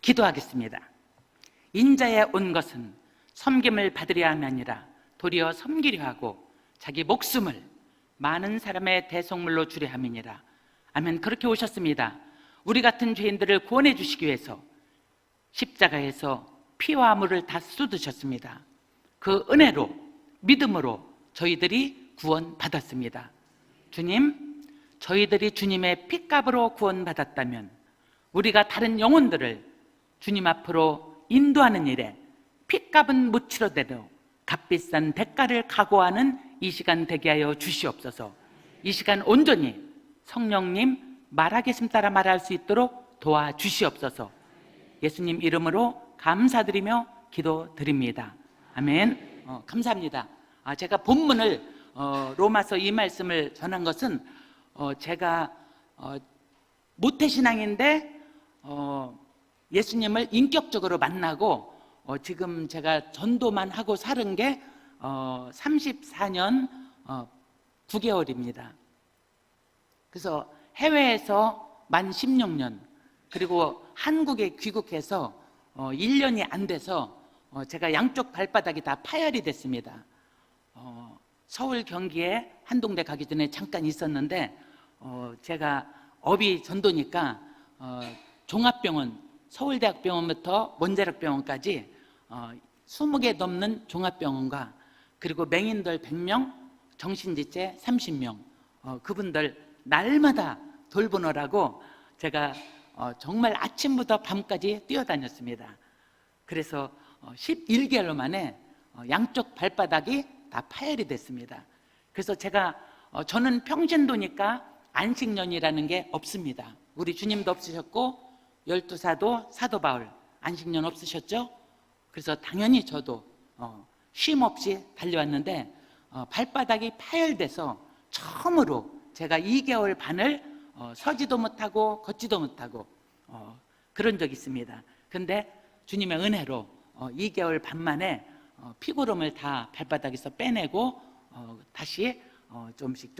기도하겠습니다. 인자에 온 것은 섬김을 받으려 함이 아니라 도리어 섬기려 하고 자기 목숨을 많은 사람의 대속물로 주려 함이니라. 아멘. 그렇게 오셨습니다. 우리 같은 죄인들을 구원해 주시기 위해서 십자가에서 피와 물을 다 쏟으셨습니다. 그 은혜로, 믿음으로 저희들이 구원받았습니다. 주님, 저희들이 주님의 피값으로 구원받았다면 우리가 다른 영혼들을 주님 앞으로 인도하는 일에 피값은 묻히러대도 값비싼 대가를 각오하는 이 시간 되게 하여 주시옵소서. 이 시간 온전히 성령님 말하겠음 따라 말할 수 있도록 도와주시옵소서. 예수님 이름으로 감사드리며 기도드립니다. 아멘. 감사합니다. 제가 본문을 로마서 이 말씀을 전한 것은 제가 모태신앙인데 예수님을 인격적으로 만나고 지금 제가 전도만 하고 사는 게 34년 9개월입니다. 그래서 해외에서 만 16년, 그리고 한국에 귀국해서 1년이 안 돼서 제가 양쪽 발바닥이 다 파열이 됐습니다. 서울 경기에 한동대 가기 전에 잠깐 있었는데 제가 업이 전도니까 종합병원, 서울대학병원부터 원자력병원까지 20개 넘는 종합병원과 그리고 맹인들 100명, 정신지체 30명 그분들 날마다 돌보느라고 제가 정말 아침부터 밤까지 뛰어다녔습니다. 그래서 11개월 만에 양쪽 발바닥이 다 파열이 됐습니다. 그래서 저는 평신도니까 안식년이라는 게 없습니다. 우리 주님도 없으셨고 12사도 사도 바울 안식년 없으셨죠? 그래서 당연히 저도 쉼 없이 달려왔는데 발바닥이 파열돼서 처음으로 제가 2개월 반을 서지도 못하고 걷지도 못하고 그런 적이 있습니다. 근데 주님의 은혜로 2개월 반 만에 피고름을 다 발바닥에서 빼내고 다시 조금씩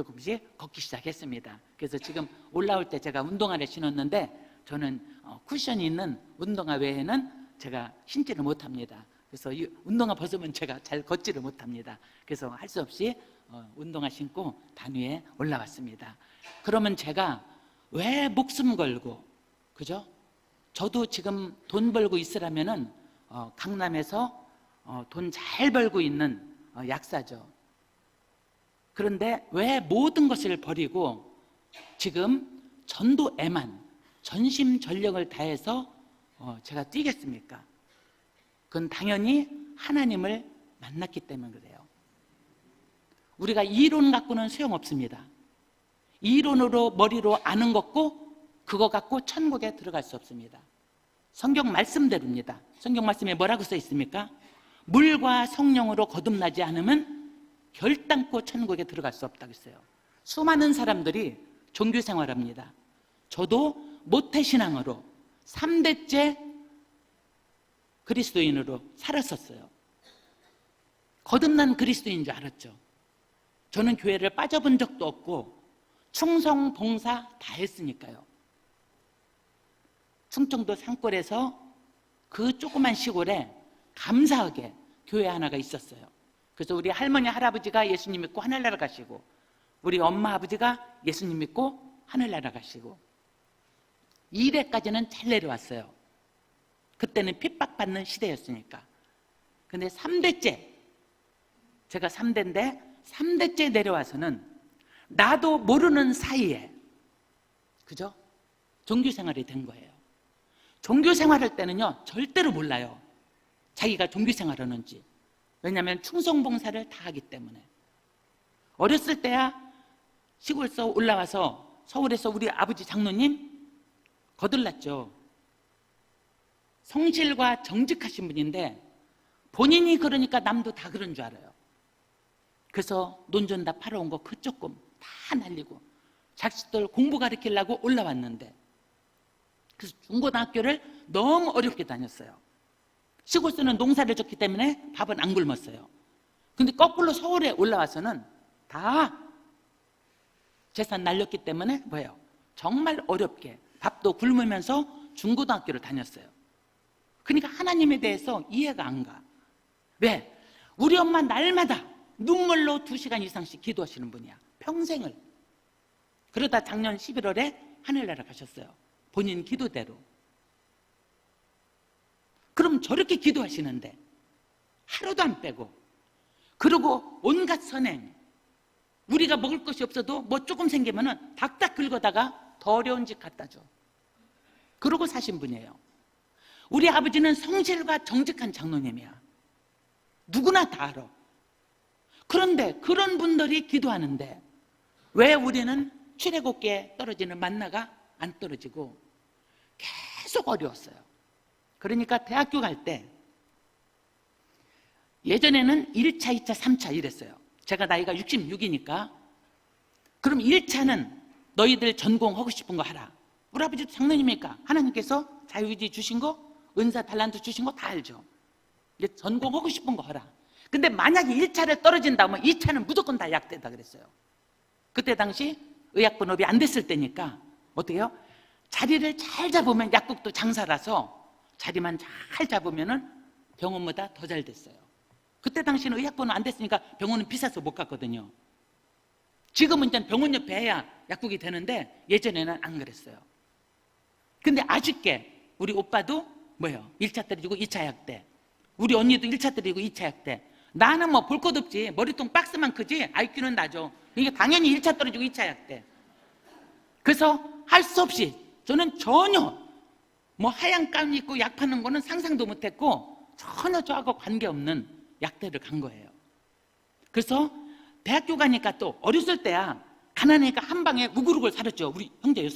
걷기 시작했습니다. 그래서 지금 올라올 때 제가 운동화를 신었는데 저는 쿠션이 있는 운동화 외에는 제가 신지를 못합니다. 그래서 이 운동화 벗으면 제가 잘 걷지를 못합니다. 그래서 할 수 없이 운동화 신고 단 위에 올라왔습니다. 그러면 제가 왜 목숨 걸고, 그죠? 저도 지금 돈 벌고 있으라면은 강남에서 돈 잘 벌고 있는 약사죠. 그런데 왜 모든 것을 버리고 지금 전도에만 전심전력을 다해서 제가 뛰겠습니까? 그건 당연히 하나님을 만났기 때문에 그래요. 우리가 이론 갖고는 소용없습니다. 이론으로 머리로 아는 것고 그거 갖고 천국에 들어갈 수 없습니다. 성경 말씀대로입니다. 성경 말씀에 뭐라고 써 있습니까? 물과 성령으로 거듭나지 않으면 결단코 천국에 들어갈 수 없다고 했어요. 수많은 사람들이 종교 생활합니다. 저도 모태신앙으로 3대째 그리스도인으로 살았었어요. 거듭난 그리스도인인 줄 알았죠. 저는 교회를 빠져본 적도 없고 충성, 봉사 다 했으니까요. 충청도 산골에서 그 조그만 시골에 감사하게 교회 하나가 있었어요. 그래서 우리 할머니, 할아버지가 예수님 믿고 하늘나라 가시고 우리 엄마, 아버지가 예수님 믿고 하늘나라 가시고 2대까지는 잘 내려왔어요. 그때는 핍박받는 시대였으니까. 근데 3대째, 제가 3대인데 3대째 내려와서는 나도 모르는 사이에, 그죠? 종교생활이 된 거예요. 종교생활할 때는요 절대로 몰라요, 자기가 종교생활하는지. 왜냐하면 충성봉사를 다 하기 때문에. 어렸을 때야 시골에서 올라와서 서울에서 우리 아버지 장로님 거들났죠. 성실과 정직하신 분인데 본인이 그러니까 남도 다 그런 줄 알아요. 그래서 논전 다 팔아온 거 그 조금 다 날리고 자식들 공부 가르치려고 올라왔는데, 그래서 중고등학교를 너무 어렵게 다녔어요. 시골에서는 농사를 졌기 때문에 밥은 안 굶었어요. 근데 거꾸로 서울에 올라와서는 다 재산 날렸기 때문에 뭐예요? 정말 어렵게 밥도 굶으면서 중고등학교를 다녔어요. 그러니까 하나님에 대해서 이해가 안 가. 왜? 우리 엄마 날마다 눈물로 2시간 이상씩 기도하시는 분이야. 평생을. 그러다 작년 11월에 하늘나라 가셨어요. 본인 기도대로. 그럼 저렇게 기도하시는데 하루도 안 빼고, 그리고 온갖 선행, 우리가 먹을 것이 없어도 뭐 조금 생기면은 닥닥 긁어다가 더 어려운 집 갖다 줘. 그러고 사신 분이에요. 우리 아버지는 성실과 정직한 장로님이야. 누구나 다 알아. 그런데 그런 분들이 기도하는데 왜 우리는 출애굽기에 떨어지는 만나가 안 떨어지고 계속 어려웠어요. 그러니까 대학교 갈 때 예전에는 1차, 2차, 3차 이랬어요. 제가 나이가 66이니까 그럼 1차는 너희들 전공하고 싶은 거 하라. 우리 아버지도 장로님이니까 하나님께서 자유의지 주신 거, 은사 달란트 주신 거 다 알죠. 이제 전공하고 싶은 거 하라. 근데 만약에 1차를 떨어진다면 2차는 무조건 다 약대다 그랬어요. 그때 당시 의약분업이 안 됐을 때니까 어떻게 해요? 자리를 잘 잡으면, 약국도 장사라서 자리만 잘 잡으면 병원보다 더 잘 됐어요. 그때 당시는 의약분업 안 됐으니까 병원은 비싸서 못 갔거든요. 지금은 일단 병원 옆에 해야 약국이 되는데 예전에는 안 그랬어요. 근데 아쉽게 우리 오빠도 뭐예요? 1차 때리고 2차 약대. 우리 언니도 1차 때리고 2차 약대. 나는 뭐 볼 것 없지. 머리통 박스만 크지 IQ는 나죠. 그러니까 당연히 1차 떨어지고 2차 약대. 그래서 할 수 없이 저는 전혀 뭐 하얀 감 입고 약 파는 거는 상상도 못했고 전혀 저하고 관계없는 약대를 간 거예요. 그래서 대학교 가니까 또 어렸을 때야 가난하니까 한 방에 우글우글 살았죠. 우리 형제 6.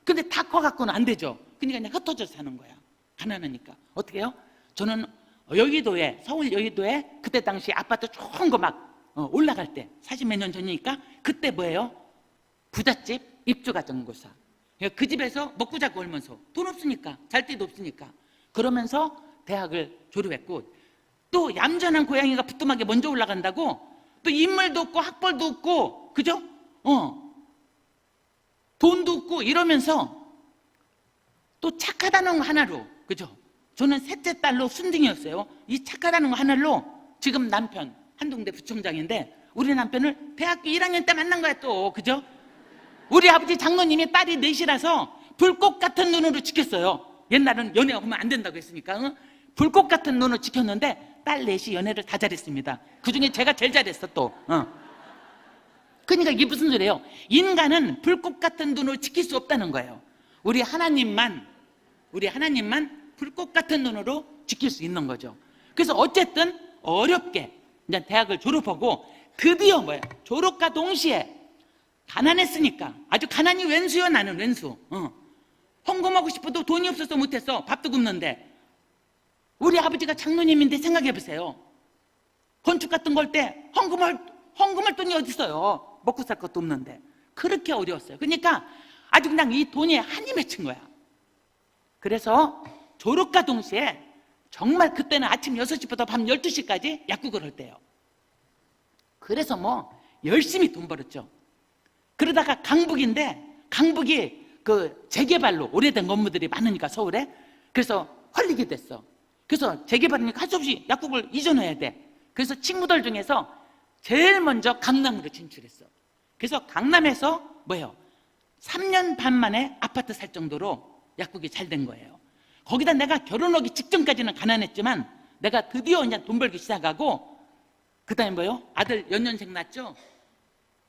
근데 다 커갖고는 안 되죠. 그러니까 그냥 흩어져서 사는 거야. 가난하니까. 어떻게 해요? 저는 여의도에, 서울 여의도에 그때 당시 아파트 좋은 거 막 올라갈 때 40몇 년 전이니까 그때 뭐예요? 부잣집 입주가정교사. 그 집에서 먹고 자고 얼면서 돈 없으니까, 잘 데도 없으니까 그러면서 대학을 졸업했고, 또 얌전한 고양이가 부뚜막에 먼저 올라간다고 또 인물도 없고 학벌도 없고, 그죠? 돈도 없고 이러면서 또 착하다는 거 하나로, 그죠? 저는 셋째 딸로 순둥이였어요. 이 착하다는 거 하나로 지금 남편 한동대 부총장인데 우리 남편을 대학교 1학년 때 만난 거야 또, 그죠? 우리 아버지 장로님이 딸이 넷이라서 불꽃 같은 눈으로 지켰어요. 옛날은 연애하면 안 된다고 했으니까 불꽃 같은 눈으로 지켰는데 딸 넷이 연애를 다 잘했습니다. 그중에 제가 제일 잘했어 또. 그러니까 이게 무슨 소리예요? 인간은 불꽃 같은 눈으로 지킬 수 없다는 거예요. 우리 하나님만 불꽃 같은 눈으로 지킬 수 있는 거죠. 그래서 어쨌든 어렵게 이제 대학을 졸업하고 드디어 뭐야? 졸업과 동시에 가난했으니까, 아주 가난이 왼수요. 나는 왼수. 헌금하고 싶어도 돈이 없어서 못했어. 밥도 굶는데. 우리 아버지가 장로님인데 생각해 보세요. 건축 같은 거 할 때 헌금할 돈이 어디 있어요? 먹고 살 것도 없는데. 그렇게 어려웠어요. 그러니까 아주 그냥 이 돈에 한이 맺힌 거야. 그래서 졸업과 동시에 정말 그때는 아침 6시부터 밤 12시까지 약국을 할 때요. 그래서 뭐 열심히 돈 벌었죠. 그러다가 강북인데, 강북이 그 재개발로 오래된 건물들이 많으니까 서울에, 그래서 헐리게 됐어. 그래서 재개발이니까 할 수 없이 약국을 이전해야 돼. 그래서 친구들 중에서 제일 먼저 강남으로 진출했어. 그래서 강남에서 뭐예요? 3년 반 만에 아파트 살 정도로 약국이 잘 된 거예요. 거기다 내가 결혼하기 직전까지는 가난했지만 내가 드디어 이제 돈 벌기 시작하고, 그 다음에 뭐예요? 아들 연년생 낳았죠?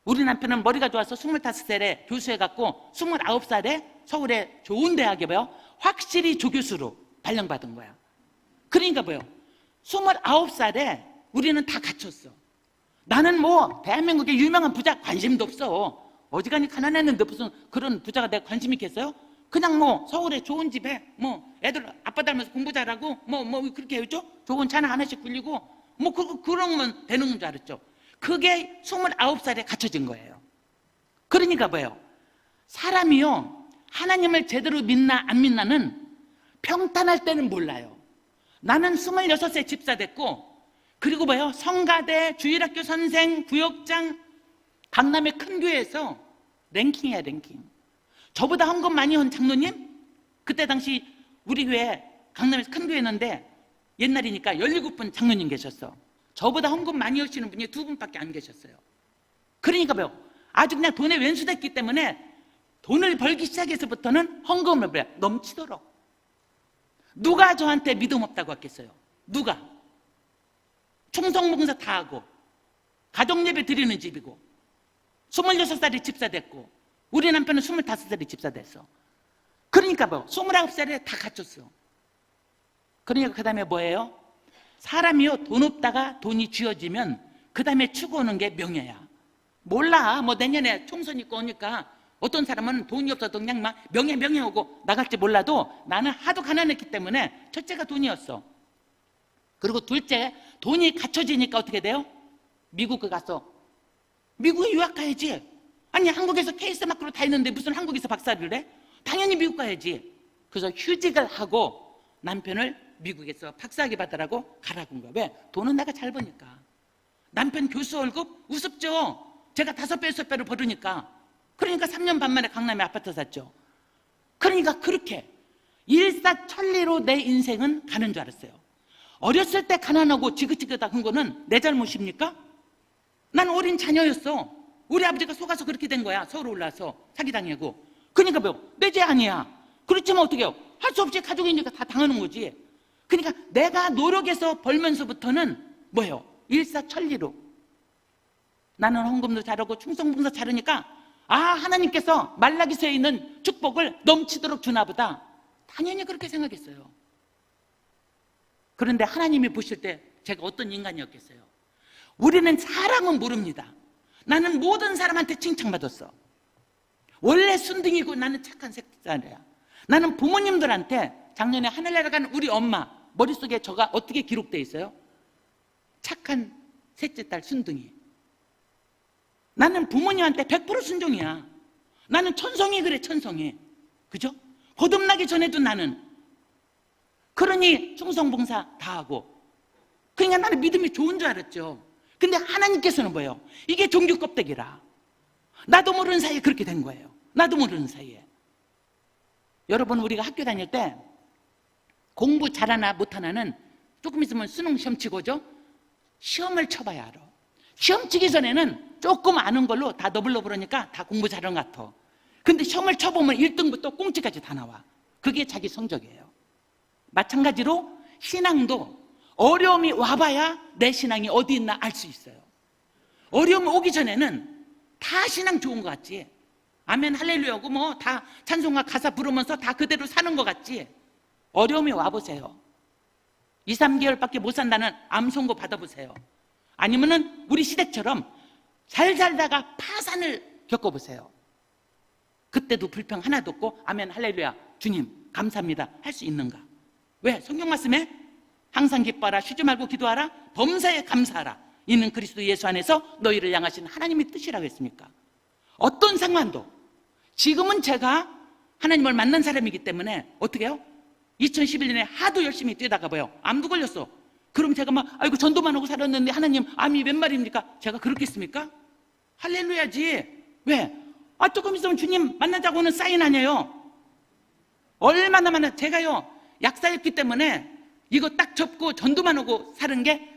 우리 남편은 머리가 좋아서 25살에 교수해갖고 29살에 서울의 좋은 대학에 뭐예요? 확실히 조교수로 발령받은 거야. 그러니까 뭐예요? 29살에 우리는 다 갖췄어. 나는 뭐 대한민국의 유명한 부자 관심도 없어. 어지간히 가난했는데 무슨 그런 부자가 내가 관심 있겠어요? 그냥 뭐 서울에 좋은 집에 뭐 애들 아빠 닮아서 공부 잘하고 뭐 그렇게 했죠? 좋은 차나 하나씩 굴리고 뭐 그러면 되는 줄 알았죠. 그게 29살에 갖춰진 거예요. 그러니까 뭐예요? 사람이요, 하나님을 제대로 믿나 안 믿나는 평탄할 때는 몰라요. 나는 26세 집사 됐고, 그리고 뭐예요? 성가대, 주일학교 선생, 구역장, 강남의 큰 교회에서 랭킹이야, 랭킹. 저보다 헌금 많이 한 장로님? 그때 당시 우리 교회 강남에서 큰 교회였는데 옛날이니까 17분 장로님 계셨어. 저보다 헌금 많이 하시는 분이 2분밖에 안 계셨어요. 그러니까 뭐요? 아주 그냥 돈에 왼수됐기 때문에 돈을 벌기 시작해서부터는 헌금을 넘치도록. 누가 저한테 믿음 없다고 했겠어요? 누가? 충성봉사 다 하고 가정예배 드리는 집이고 26살에 집사됐고 우리 남편은 25살에 집사됐어. 그러니까 뭐 29살에 다 갖췄어. 그러니까 그 다음에 뭐예요? 사람이요, 돈 없다가 돈이 쥐어지면 그 다음에 추구하는 게 명예야. 몰라, 뭐 내년에 총선 있고 오니까 어떤 사람은 돈이 없어도 그냥 막 명예하고 나갈지 몰라도 나는 하도 가난했기 때문에 첫째가 돈이었어. 그리고 둘째, 돈이 갖춰지니까 어떻게 돼요? 미국에 가서 미국에 유학 가야지. 아니 한국에서 케이스 마크로 다 했는데 무슨 한국에서 박사를 해? 당연히 미국 가야지. 그래서 휴직을 하고 남편을 미국에서 박사학위 받으라고 가라고 한 거야. 왜? 돈은 내가 잘 버니까. 남편 교수 월급 우습죠. 제가 5배, 6배로 벌으니까. 그러니까 3년 반 만에 강남에 아파트 샀죠. 그러니까 그렇게 일사천리로 내 인생은 가는 줄 알았어요. 어렸을 때 가난하고 지긋지긋한 거는 내 잘못입니까? 난 어린 자녀였어. 우리 아버지가 속아서 그렇게 된 거야. 서울 올라와서 사기당하고. 그러니까 뭐 내 죄 아니야. 그렇지만 어떻게 해요? 할 수 없이 가족이니까 다 당하는 거지. 그러니까 내가 노력해서 벌면서부터는 뭐예요? 일사천리로. 나는 헌금도 잘하고 충성봉사 잘하니까 하나님께서 말라기서에 있는 축복을 넘치도록 주나 보다. 당연히 그렇게 생각했어요. 그런데 하나님이 보실 때 제가 어떤 인간이었겠어요? 우리는 사람은 모릅니다. 나는 모든 사람한테 칭찬받았어. 원래 순둥이고 나는 착한 새끼야. 나는 부모님들한테 작년에 하늘나라 간 우리 엄마 머릿속에 저가 어떻게 기록되어 있어요? 착한 셋째 딸 순둥이. 나는 부모님한테 100% 순종이야. 나는 천성이 그래, 천성이. 그죠? 거듭나기 전에도 나는. 그러니 충성봉사 다 하고. 그러니까 나는 믿음이 좋은 줄 알았죠. 근데 하나님께서는 뭐예요? 이게 종교 껍데기라. 나도 모르는 사이에 그렇게 된 거예요. 나도 모르는 사이에. 여러분, 우리가 학교 다닐 때 공부 잘하나 못하나는 조금 있으면 수능 시험 치고죠. 시험을 쳐봐야 알아. 시험 치기 전에는 조금 아는 걸로 다 너블너블하니까 다 공부 잘하는 것 같아. 근데 시험을 쳐보면 1등부터 꽁지까지 다 나와. 그게 자기 성적이에요. 마찬가지로 신앙도 어려움이 와봐야 내 신앙이 어디 있나 알 수 있어요. 어려움이 오기 전에는 다 신앙 좋은 것 같지. 아멘 할렐루야고 뭐 다 찬송가 가사 부르면서 다 그대로 사는 것 같지. 어려움이 와보세요. 2, 3개월밖에 못 산다는 암 선고 받아보세요. 아니면은 우리 시댁처럼 잘 살다가 파산을 겪어보세요. 그때도 불평 하나도 없고 아멘 할렐루야 주님 감사합니다 할 수 있는가? 왜? 성경 말씀에 항상 기뻐하라 쉬지 말고 기도하라 범사에 감사하라 이는 그리스도 예수 안에서 너희를 향하신 하나님의 뜻이라고 했습니까? 어떤 상황도 지금은 제가 하나님을 만난 사람이기 때문에 어떻게 해요? 2011년에 하도 열심히 뛰다가 뭐요? 암도 걸렸어. 그럼 제가 막 아이고 전도만 하고 살았는데 하나님 암이 웬 말입니까? 제가 그렇겠습니까? 할렐루야지. 왜? 조금 있으면 주님 만나자고는 사인 아니에요. 얼마나 많아. 제가요 약사였기 때문에 이거 딱 접고 전도만 하고 사는 게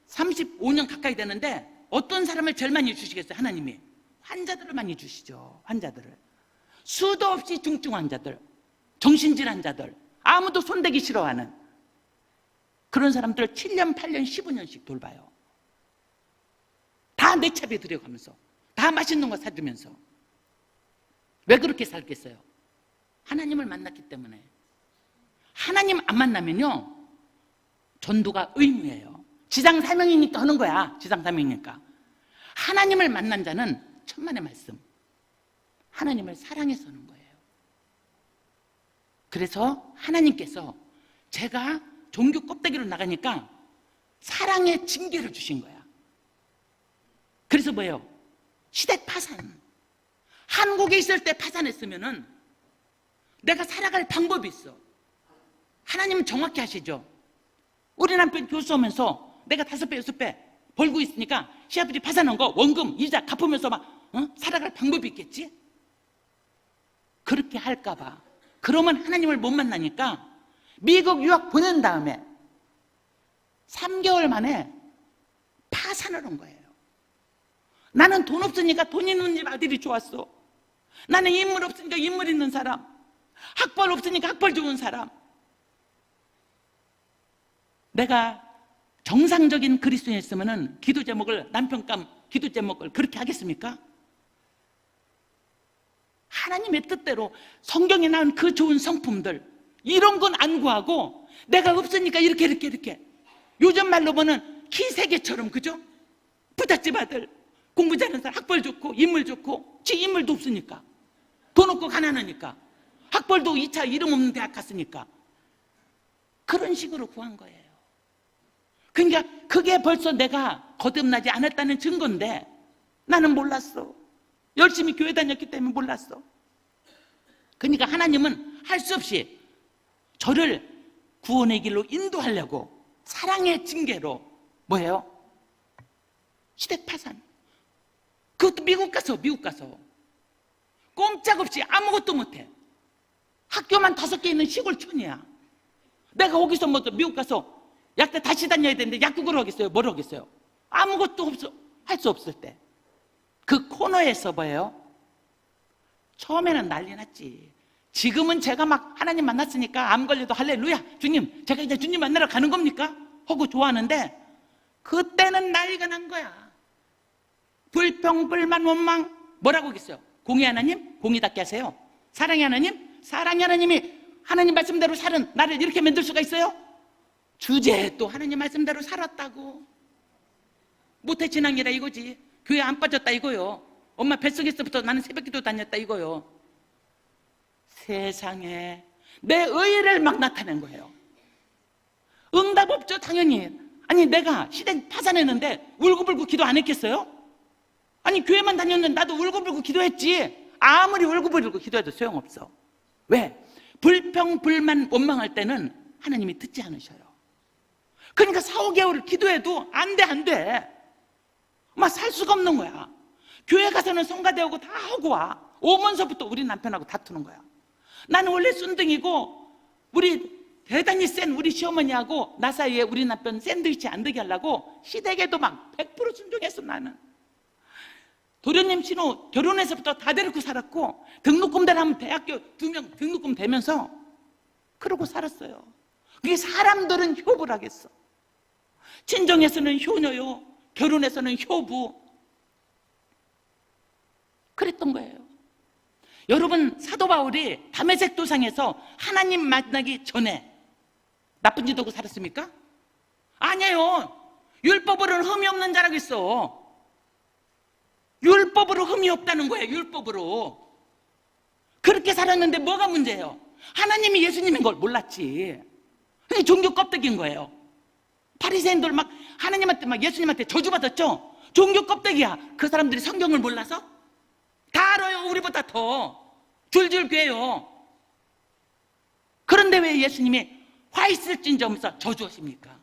35년 가까이 되는데 어떤 사람을 제일 많이 주시겠어요? 하나님이 환자들을 많이 주시죠. 환자들을 수도 없이 중증 환자들, 정신질 환자들, 아무도 손대기 싫어하는 그런 사람들을 7년, 8년, 15년씩 돌봐요. 다 내 차비에 들여가면서 다 맛있는 거 사주면서. 왜 그렇게 살겠어요? 하나님을 만났기 때문에. 하나님 안 만나면요 전도가 의무예요. 지상 사명이니까 하는 거야. 지상 사명이니까. 하나님을 만난 자는 천만의 말씀, 하나님을 사랑해서 하는 거예요. 그래서 하나님께서 제가 종교 껍데기로 나가니까 사랑의 징계를 주신 거야. 그래서 뭐예요? 시댁 파산. 한국에 있을 때 파산했으면은 내가 살아갈 방법이 있어. 하나님은 정확히 하시죠. 우리 남편 교수하면서 내가 5배, 6배 벌고 있으니까 시아버지 파산한 거 원금, 이자 갚으면서 막 살아갈 방법이 있겠지? 그렇게 할까 봐. 그러면 하나님을 못 만나니까 미국 유학 보낸 다음에 3개월 만에 파산을 한 거예요. 나는 돈 없으니까 돈 있는 집 아들이 좋았어. 나는 인물 없으니까 인물 있는 사람, 학벌 없으니까 학벌 좋은 사람. 내가 정상적인 그리스도인이었으면 기도 제목을, 남편감 기도 제목을 그렇게 하겠습니까? 하나님의 뜻대로 성경에 나온 그 좋은 성품들, 이런 건 안 구하고 내가 없으니까 이렇게 요즘 말로 보는 기세계처럼, 그죠? 부잣집 아들, 공부 잘하는 사람, 학벌 좋고 인물 좋고, 지 인물도 없으니까, 돈 없고 가난하니까, 학벌도 2차 이름 없는 대학 갔으니까 그런 식으로 구한 거예요. 그러니까 그게 벌써 내가 거듭나지 않았다는 증거인데 나는 몰랐어. 열심히 교회 다녔기 때문에 몰랐어. 그러니까 하나님은 할 수 없이 저를 구원의 길로 인도하려고 사랑의 징계로 뭐예요? 시댁 파산. 그것도 미국 가서 꼼짝없이 아무것도 못해. 학교만 5개 있는 시골촌이야. 내가 거기서 미국 가서 약대 다시 다녀야 되는데 약국을 하겠어요? 뭘 하겠어요? 아무것도 없어. 할 수 없을 때 그 코너에서 뭐예요? 처음에는 난리 났지. 지금은 제가 막 하나님 만났으니까 암 걸려도 할렐루야, 주님, 제가 이제 주님 만나러 가는 겁니까? 하고 좋아하는데 그때는 난리가 난 거야. 불평, 불만, 원망. 뭐라고 하겠어요? 공의 하나님, 공의답게 하세요. 사랑의 하나님, 사랑의 하나님이 하나님 말씀대로 사는 나를 이렇게 만들 수가 있어요? 주제 또 하나님 말씀대로 살았다고. 모태신앙이라 이거지. 교회 안 빠졌다 이거요. 엄마 뱃속에서부터 나는 새벽기도 다녔다 이거요. 세상에 내 의의를 막 나타낸 거예요. 응답 없죠, 당연히. 아니 내가 시댁 파산했는데 울고불고 기도 안 했겠어요? 아니 교회만 다녔는데 나도 울고불고 기도했지. 아무리 울고불고 기도해도 소용없어. 왜? 불평, 불만, 원망할 때는 하나님이 듣지 않으셔요. 그러니까 4, 5개월을 기도해도 안 돼. 막 살 수가 없는 거야. 교회 가서는 성가대하고 다 하고 와. 오면서부터 우리 남편하고 다투는 거야. 나는 원래 순둥이고 우리 대단히 센 우리 시어머니하고 나 사이에 우리 남편 샌드위치 안 되게 하려고 시댁에도 막 100% 순종했어. 나는 도련님 신호 결혼해서부터 다 데리고 살았고, 등록금 대라면 대학교 2명 등록금 대면서 그러고 살았어요. 그게 사람들은 효부를 하겠어. 친정에서는 효녀요, 결혼해서는 효부. 그랬던 거예요. 여러분, 사도 바울이 다메섹 도상에서 하나님 만나기 전에 나쁜 짓 하고 살았습니까? 아니에요. 율법으로는 흠이 없는 자라고 있어. 율법으로 흠이 없다는 거예요. 율법으로. 그렇게 살았는데 뭐가 문제예요? 하나님이 예수님인 걸 몰랐지. 그게 종교 껍데기인 거예요. 바리새인들 막 하나님한테 막 예수님한테 저주받았죠? 종교 껍데기야. 그 사람들이 성경을 몰라서? 다 알아요. 우리보다 더 줄줄 괴요. 그런데 왜 예수님이 화 있을진저 하면서 저주하십니까?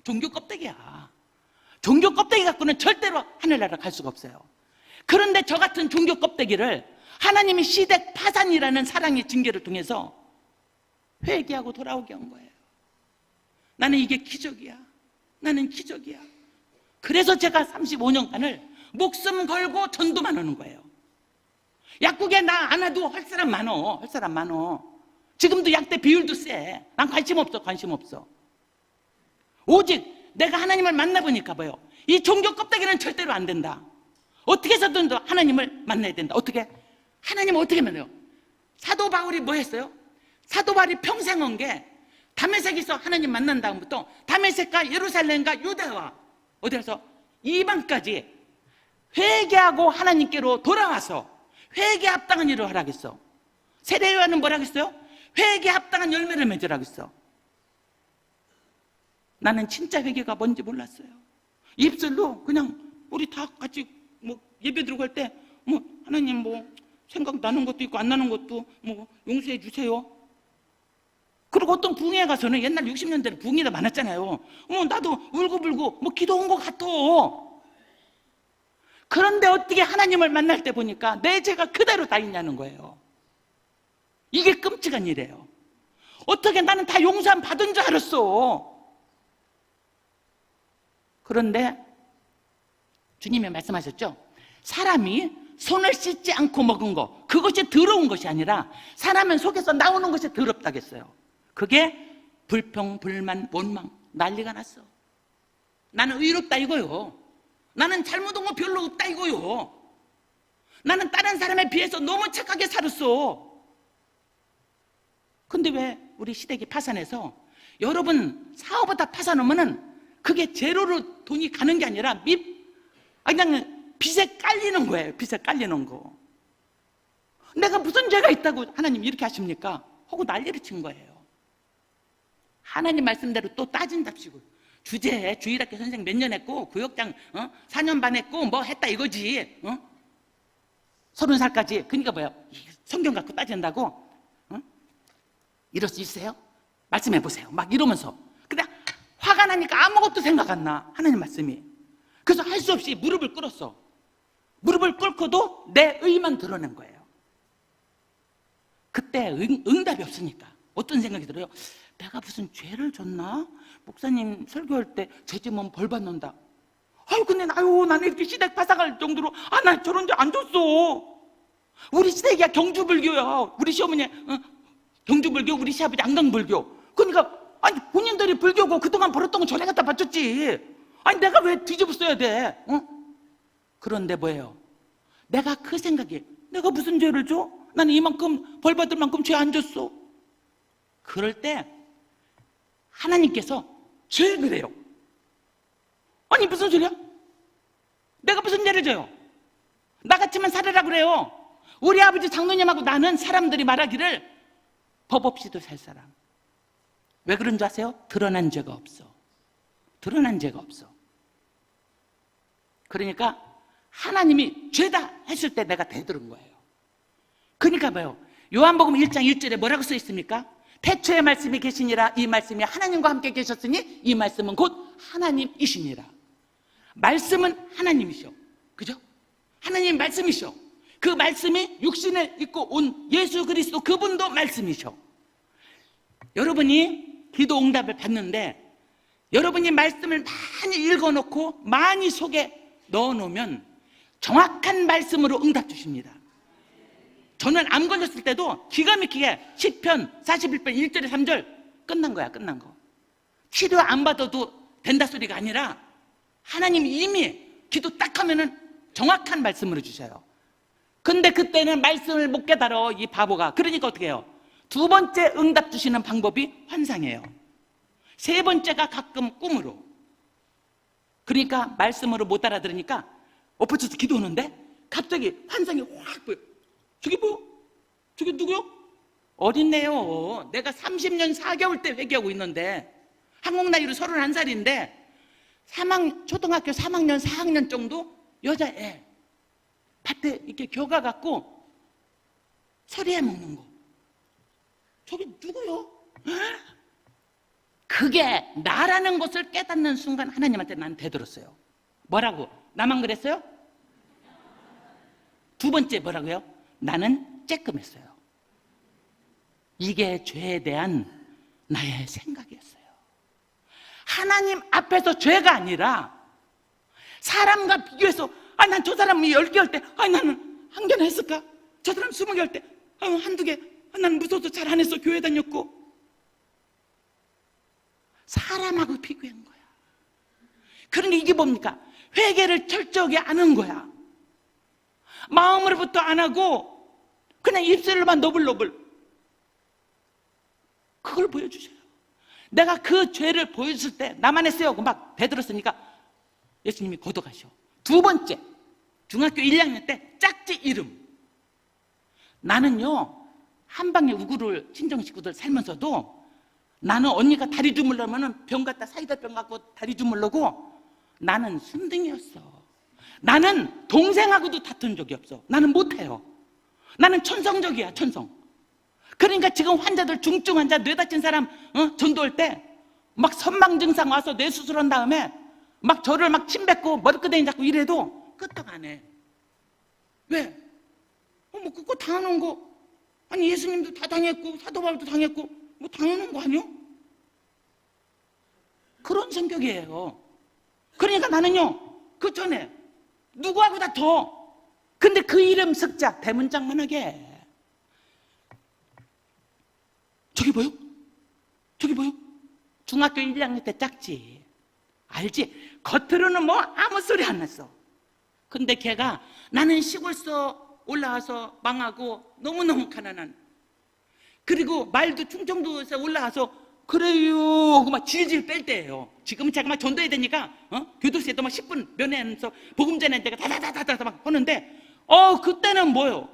종교 껍데기야. 종교 껍데기 갖고는 절대로 하늘나라 갈 수가 없어요. 그런데 저 같은 종교 껍데기를 하나님이 시댁 파산이라는 사랑의 징계를 통해서 회개하고 돌아오게 한 거예요. 나는 이게 기적이야. 나는 기적이야. 그래서 제가 35년간을 목숨 걸고 전도만 하는 거예요. 약국에 나 안 와도 할 사람 많어. 할 사람 많어. 지금도 약대 비율도 세. 난 관심 없어. 오직 내가 하나님을 만나보니까 뭐요? 이 종교 껍데기는 절대로 안 된다. 어떻게 해서든 하나님을 만나야 된다. 어떻게? 하나님을 어떻게 만나요? 사도 바울이 뭐 했어요? 사도 바울이 평생 한 게 다메섹에서 하나님 만난 다음부터 다메섹과 예루살렘과 유대와 어디 가서 이방까지 회개하고 하나님께로 돌아와서 회개에 합당한 일을 하라겠어. 세례요한은 뭐라 했어요? 회개에 합당한 열매를 맺으라겠어. 나는 진짜 회개가 뭔지 몰랐어요. 입술로 그냥 우리 다 같이 뭐 예배 드리고 할 때 뭐 하나님 뭐 생각나는 것도 있고 안 나는 것도 뭐 용서해 주세요. 그리고 어떤 부흥회 가서는 옛날 60년대에 부흥회가 많았잖아요. 나도 울고불고 뭐 기도한 것 같아. 그런데 어떻게 하나님을 만날 때 보니까 내 죄가 그대로 다 있냐는 거예요. 이게 끔찍한 일이에요. 어떻게 나는 다 용서함 받은 줄 알았어. 그런데 주님이 말씀하셨죠. 사람이 손을 씻지 않고 먹은 거, 그것이 더러운 것이 아니라 사람은 속에서 나오는 것이 더럽다겠어요. 그게 불평, 불만, 원망, 난리가 났어. 나는 의롭다 이거요. 나는 잘못한 거 별로 없다 이거요. 나는 다른 사람에 비해서 너무 착하게 살았어. 근데 왜 우리 시댁이 파산해서 여러분 사업을 다 파산하면은 그게 제로로 돈이 가는 게 아니라 그냥 빚에 깔리는 거예요. 빚에 깔리는 거. 내가 무슨 죄가 있다고 하나님 이렇게 하십니까? 하고 난리를 친 거예요. 하나님 말씀대로 또 따진답시고 주제 주일학교 선생 몇 년 했고 구역장 4년 반 했고 뭐 했다 이거지. 30살까지. 그러니까 뭐예요? 성경 갖고 따진다고? 이럴 수 있어요? 말씀해 보세요. 막 이러면서 그냥 화가 나니까 아무것도 생각 안 나. 하나님 말씀이. 그래서 할 수 없이 무릎을 꿇었어. 무릎을 꿇고도 내 의만 드러낸 거예요. 그때 응답이 없으니까 어떤 생각이 들어요? 내가 무슨 죄를 졌나? 목사님 설교할 때 죄 지면 벌 받는다. 근데 나는 이렇게 시댁 파산할 정도로 난 저런 죄 안 졌어. 우리 시댁이야 경주불교야. 우리 시어머니 경주불교, 우리 시아버지 안강불교. 그러니까 본인들이 불교고 그동안 벌었던 거 전에 갖다 바쳤지. 내가 왜 뒤집어 써야 돼? 그런데 뭐예요? 내가 그 생각이, 내가 무슨 죄를 줘? 나는 이만큼 벌 받을 만큼 죄 안 졌어. 그럴 때 하나님께서 죄 그래요. 무슨 소리야? 내가 무슨 죄를 져요? 나같이만 살으라 그래요. 우리 아버지 장로님하고 나는 사람들이 말하기를 법 없이도 살 사람. 왜 그런 줄 아세요? 드러난 죄가 없어. 드러난 죄가 없어. 그러니까 하나님이 죄다 했을 때 내가 대들은 거예요. 그러니까 뭐예요? 요한복음 1장 1절에 뭐라고 써 있습니까? 태초에 말씀이 계시니라. 이 말씀이 하나님과 함께 계셨으니 이 말씀은 곧 하나님이시니라. 말씀은 하나님이셔. 그죠? 하나님 말씀이셔. 그 말씀이 육신을 입고 온 예수 그리스도 그분도 말씀이셔. 여러분이 기도 응답을 받는데 여러분이 말씀을 많이 읽어놓고 많이 속에 넣어놓으면 정확한 말씀으로 응답 주십니다. 저는 암 걸렸을 때도 기가 막히게 시편 41편 1절에 3절 끝난 거야. 끝난 거. 치료 안 받아도 된다 소리가 아니라 하나님이 이미 기도 딱 하면은 정확한 말씀으로 주셔요. 근데 그때는 말씀을 못 깨달아 이 바보가. 그러니까 어떻게 해요? 두 번째 응답 주시는 방법이 환상이에요. 세 번째가 가끔 꿈으로. 그러니까 말씀으로 못 알아들으니까 엎어져서 기도하는데 갑자기 환상이 확 보여. 저기 뭐? 저기 누구요? 어린애요. 내가 30년 4개월 때 회개하고 있는데 한국 나이로 31살인데 초등학교 3학년 4학년 정도 여자애 밭에 이렇게 겨가 갖고 서리에 먹는 거. 저기 누구요? 그게 나라는 것을 깨닫는 순간 하나님한테 난 대들었어요. 뭐라고? 나만 그랬어요? 두 번째 뭐라고요? 나는 쬐끔했어요. 이게 죄에 대한 나의 생각이었어요. 하나님 앞에서 죄가 아니라 사람과 비교해서 난 저 사람이 10개 할 때 나는 한 개나 했을까? 저 사람 20개 할 때 한두 개 나는 무서워서 잘 안 했어. 교회 다녔고. 사람하고 비교한 거야. 그러니 이게 뭡니까? 회개를 철저하게 안 한 거야. 마음으로부터 안 하고 그냥 입술로만 너블너블. 그걸 보여주셔요. 내가 그 죄를 보여줬을 때 나만 했어요. 막 대들었으니까 예수님이 걷어가셔. 두 번째, 중학교 1학년 때 짝지 이름. 나는요 한방에 우구를 친정 식구들 살면서도 나는 언니가 다리 주물러면 병 갖다 사이다 병 갖고 다리 주물러고 나는 순둥이였어. 나는 동생하고도 다툰 적이 없어. 나는 못해요. 나는 천성적이야. 천성. 그러니까 지금 환자들 중증 환자 뇌 다친 사람 전도할 때 막 선망 증상 와서 뇌 수술한 다음에 막 저를 막 침 뱉고 머리끄댕이 잡고 이래도 끄떡 안 해. 왜? 뭐 그거 당하는 거. 아니 예수님도 다 당했고 사도 바울도 당했고 뭐 당연한 거 아니요? 그런 성격이에요. 그러니까 나는요, 그 전에 누구하고 다퉈. 근데 그 이름 석자 대문짝만하게. 저기 보여? 저기 보여? 중학교 1, 2학년 때 짝지. 알지? 겉으로는 뭐 아무 소리 안 났어. 근데 걔가 나는 시골서 올라와서 망하고 너무너무 가난한, 그리고 말도 충청도에서 올라와서 그래요 하고 막 질질 뺄 때예요. 지금은 제가 막 전도해야 되니까 교도소에도 막 10분 면회하면서 복음 전하는 데가 다다다다다 막 하는데 그때는 뭐예요?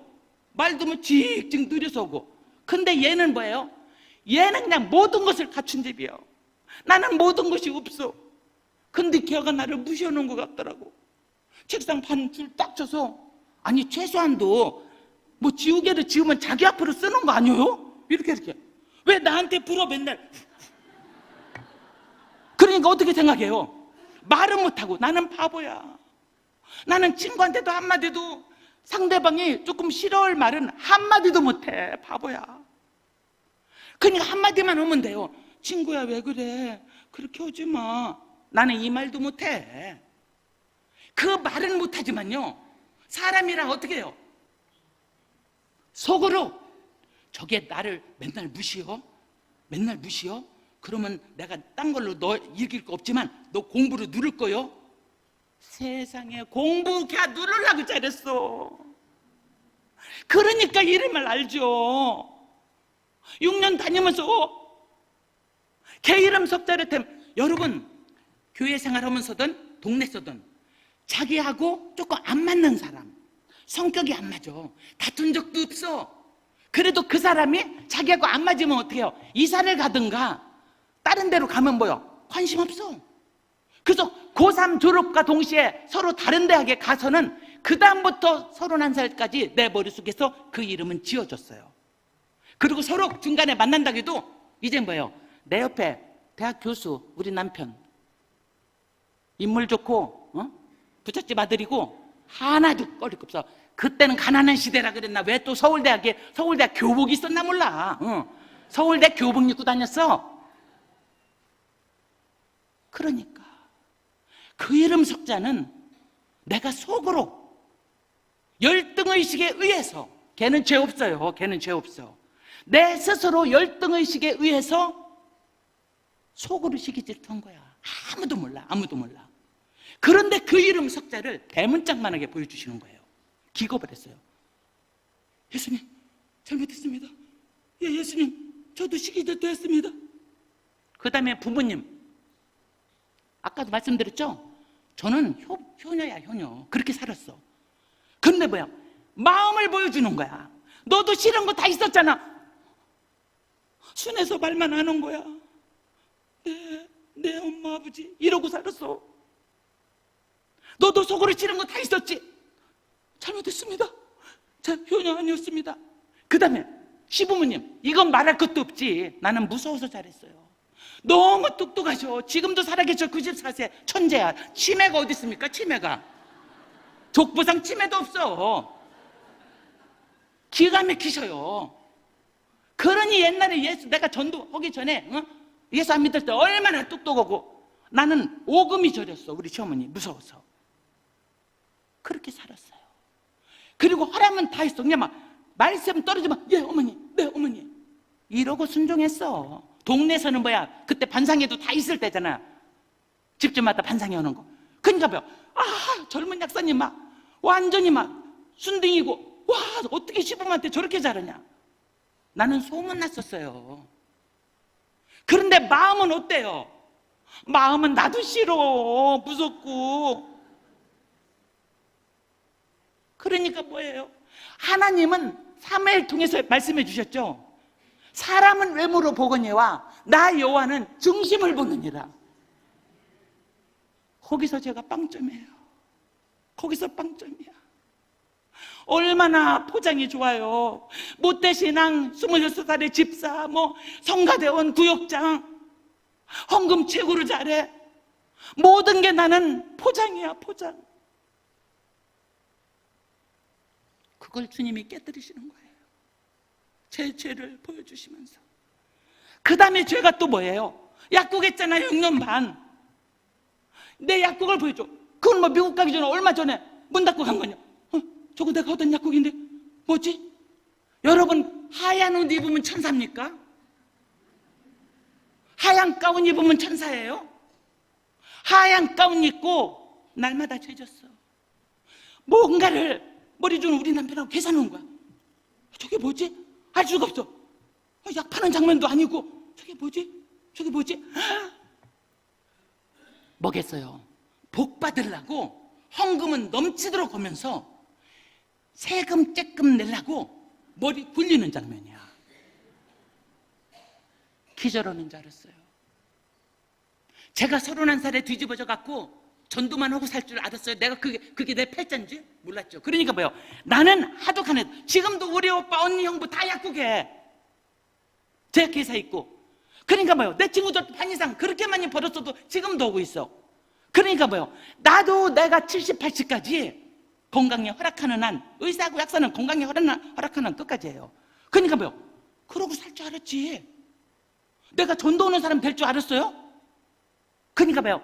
말도 뭐 직직 느려서 오고. 근데 얘는 뭐예요? 얘는 그냥 모든 것을 갖춘 집이에요. 나는 모든 것이 없어. 근데 걔가 나를 무시해놓은 것 같더라고. 책상 반 줄 딱 쳐서, 아니 최소한도 뭐 지우개를 지우면 자기 앞으로 쓰는 거 아니에요? 이렇게 왜 나한테 불어 맨날. 그러니까 어떻게 생각해요? 말은 못하고. 나는 바보야. 나는 친구한테도 한마디도, 상대방이 조금 싫어할 말은 한마디도 못해. 바보야. 그러니까 한마디만 하면 돼요. 친구야 왜 그래, 그렇게 하지 마. 나는 이 말도 못해. 그 말은 못하지만요, 사람이랑 어떻게 해요? 속으로 저게 나를 맨날 무시해? 맨날 무시해? 그러면 내가 딴 걸로 너 이길 거 없지만 너 공부로 누를 거요? 세상에 공부 걔 누르려고 잘했어. 그러니까 이름을 알죠. 6년 다니면서 걔 이름 석자르템. 여러분, 교회 생활하면서든 동네서든 자기하고 조금 안 맞는 사람, 성격이 안 맞아, 다툰 적도 없어. 그래도 그 사람이 자기하고 안 맞으면 어떻게 해요? 이사를 가든가 다른 데로 가면 뭐요? 관심 없어. 그래서 고3 졸업과 동시에 서로 다른 대학에 가서는 그 다음부터 31살까지 내 머릿속에서 그 이름은 지어졌어요. 그리고 서로 중간에 만난다고 해도 이젠 뭐예요? 내 옆에 대학 교수, 우리 남편, 인물 좋고 부잣집 아들이고 하나도 꺼릴 거 없어. 그때는 가난한 시대라 그랬나? 왜 또 서울대학 교복이 있었나 몰라. 서울대 교복 입고 다녔어. 그러니까 그 이름 석자는 내가 속으로 열등의식에 의해서, 걔는 죄 없어요. 걔는 죄 없어. 내 스스로 열등의식에 의해서 속으로 시기질투한 거야. 아무도 몰라. 아무도 몰라. 그런데 그 이름 석자를 대문짝만하게 보여주시는 거예요. 기겁을 했어요. 예수님, 잘못했습니다. 예, 예수님, 저도 시기질투했습니다. 그 다음에 부모님, 아까도 말씀드렸죠? 저는 효녀야, 효녀. 그렇게 살았어. 근데 뭐야? 마음을 보여주는 거야. 너도 싫은 거 다 있었잖아. 순해서 말만 하는 거야. 내 엄마 아버지 이러고 살았어. 너도 속으로 싫은 거 다 있었지. 잘못했습니다. 제 효녀 아니었습니다. 그 다음에 시부모님, 이건 말할 것도 없지. 나는 무서워서 잘했어요. 너무 똑똑하셔. 지금도 살아계셔. 94세 천재야. 치매가 어디 있습니까? 치매가 족부상 치매도 없어. 기가 막히셔요. 그러니 옛날에 예수, 내가 전도하기 전에 예수 안 믿을 때 얼마나 똑똑하고. 나는 오금이 저렸어. 우리 시어머니 무서워서. 그렇게 살았어요. 그리고 하라면 다 했어. 그냥 막 말씀 떨어지면 예 어머니, 네 어머니 이러고 순종했어. 동네에서는 뭐야, 그때 반상회도 다 있을 때잖아. 집집마다 반상회 오는 거. 그러니까 뭐야, 젊은 약사님 막 완전히 막 순둥이고, 와 어떻게 시부모한테 저렇게 잘하냐. 나는 소문났었어요. 그런데 마음은 어때요? 마음은 나도 싫어. 무섭고. 그러니까 뭐예요? 하나님은 사무엘 통해서 말씀해 주셨죠. 사람은 외모로 보거니와 나 여호와는 중심을 보느니라. 거기서 제가 빵점이에요. 거기서 빵점이야. 얼마나 포장이 좋아요. 모태신앙 26살의 집사, 뭐 성가대원 구역장, 헌금 최고로 잘해. 모든 게 나는 포장이야, 포장. 그걸 주님이 깨뜨리시는 거예요. 제 죄를 보여주시면서. 그 다음에 죄가 또 뭐예요? 약국했잖아요. 6년 반. 내 약국을 보여줘. 그건 뭐 미국 가기 전에 얼마 전에 문 닫고 간 거냐? 저거 내가 하던 약국인데 뭐지? 여러분, 하얀 옷 입으면 천사입니까? 하얀 가운 입으면 천사예요? 하얀 가운 입고 날마다 죄졌어. 뭔가를 머리 주는 우리 남편하고 계산하는 거야. 저게 뭐지? 알 수가 없어. 약 파는 장면도 아니고 저게 뭐지? 저게 뭐지? 뭐겠어요? 복 받으려고 헌금은 넘치도록 하면서 세금 쬐끔 내려고 머리 굴리는 장면이야. 기절하는 줄 알았어요. 제가 31살에 뒤집어져 갖고 전도만 하고 살 줄 알았어요. 내가 그게 내 패자인지 몰랐죠. 그러니까 뭐요? 나는 하도 간에 지금도 우리 오빠, 언니, 형부 다 약국에 제 회사 있고. 그러니까 뭐요? 내 친구들 반 이상 그렇게 많이 벌었어도 지금도 오고 있어. 그러니까 뭐요? 나도 내가 70, 80까지 건강에 허락하는 한, 의사하고 약사는 건강에 허락하는 한 끝까지 해요. 그러니까 뭐요? 그러고 살 줄 알았지. 내가 전도 오는 사람 될 줄 알았어요? 그러니까 뭐요?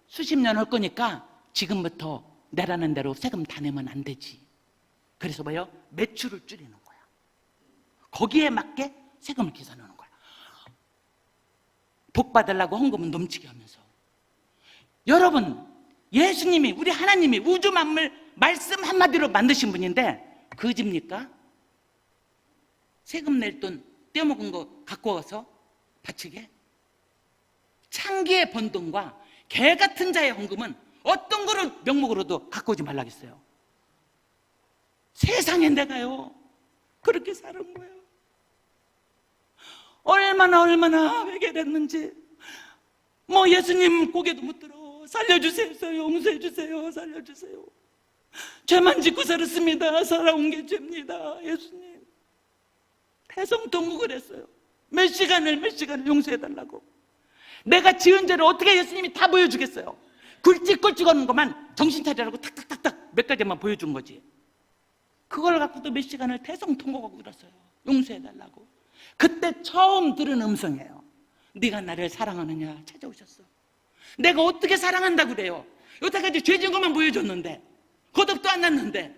수십 년 할 거니까 지금부터 내라는 대로 세금 다 내면 안 되지. 그래서 뭐요? 매출을 줄이는 거야. 거기에 맞게 세금을 계산하는 거야. 복 받으려고 헌금은 넘치게 하면서. 여러분, 예수님이, 우리 하나님이 우주 만물 말씀 한마디로 만드신 분인데 거짓입니까? 세금 낼 돈 떼어먹은 거 갖고 와서 바치게? 창기의 번 돈과 개 같은 자의 헌금은 어떤 거를 명목으로도 갖고 오지 말라겠어요. 세상에 내가요 그렇게 사는 거예요. 얼마나 회개했는지. 뭐 예수님 고개도 못 들어. 살려주세요, 용서해주세요, 살려주세요. 죄만 짓고 살았습니다. 살아온 게 죄입니다. 예수님 대성통곡을 했어요. 몇 시간을 용서해달라고. 내가 지은 죄를 어떻게 예수님이 다 보여주겠어요? 굵직굵직 하는 것만 정신 차리라고 탁탁탁탁 몇 가지만 보여준 거지. 그걸 갖고도 몇 시간을 대성통곡하고 그랬어요. 용서해달라고. 그때 처음 들은 음성이에요. 네가 나를 사랑하느냐 찾아오셨어. 내가 어떻게 사랑한다고 그래요? 여태까지 죄 지은 것만 보여줬는데, 거듭도 안 났는데.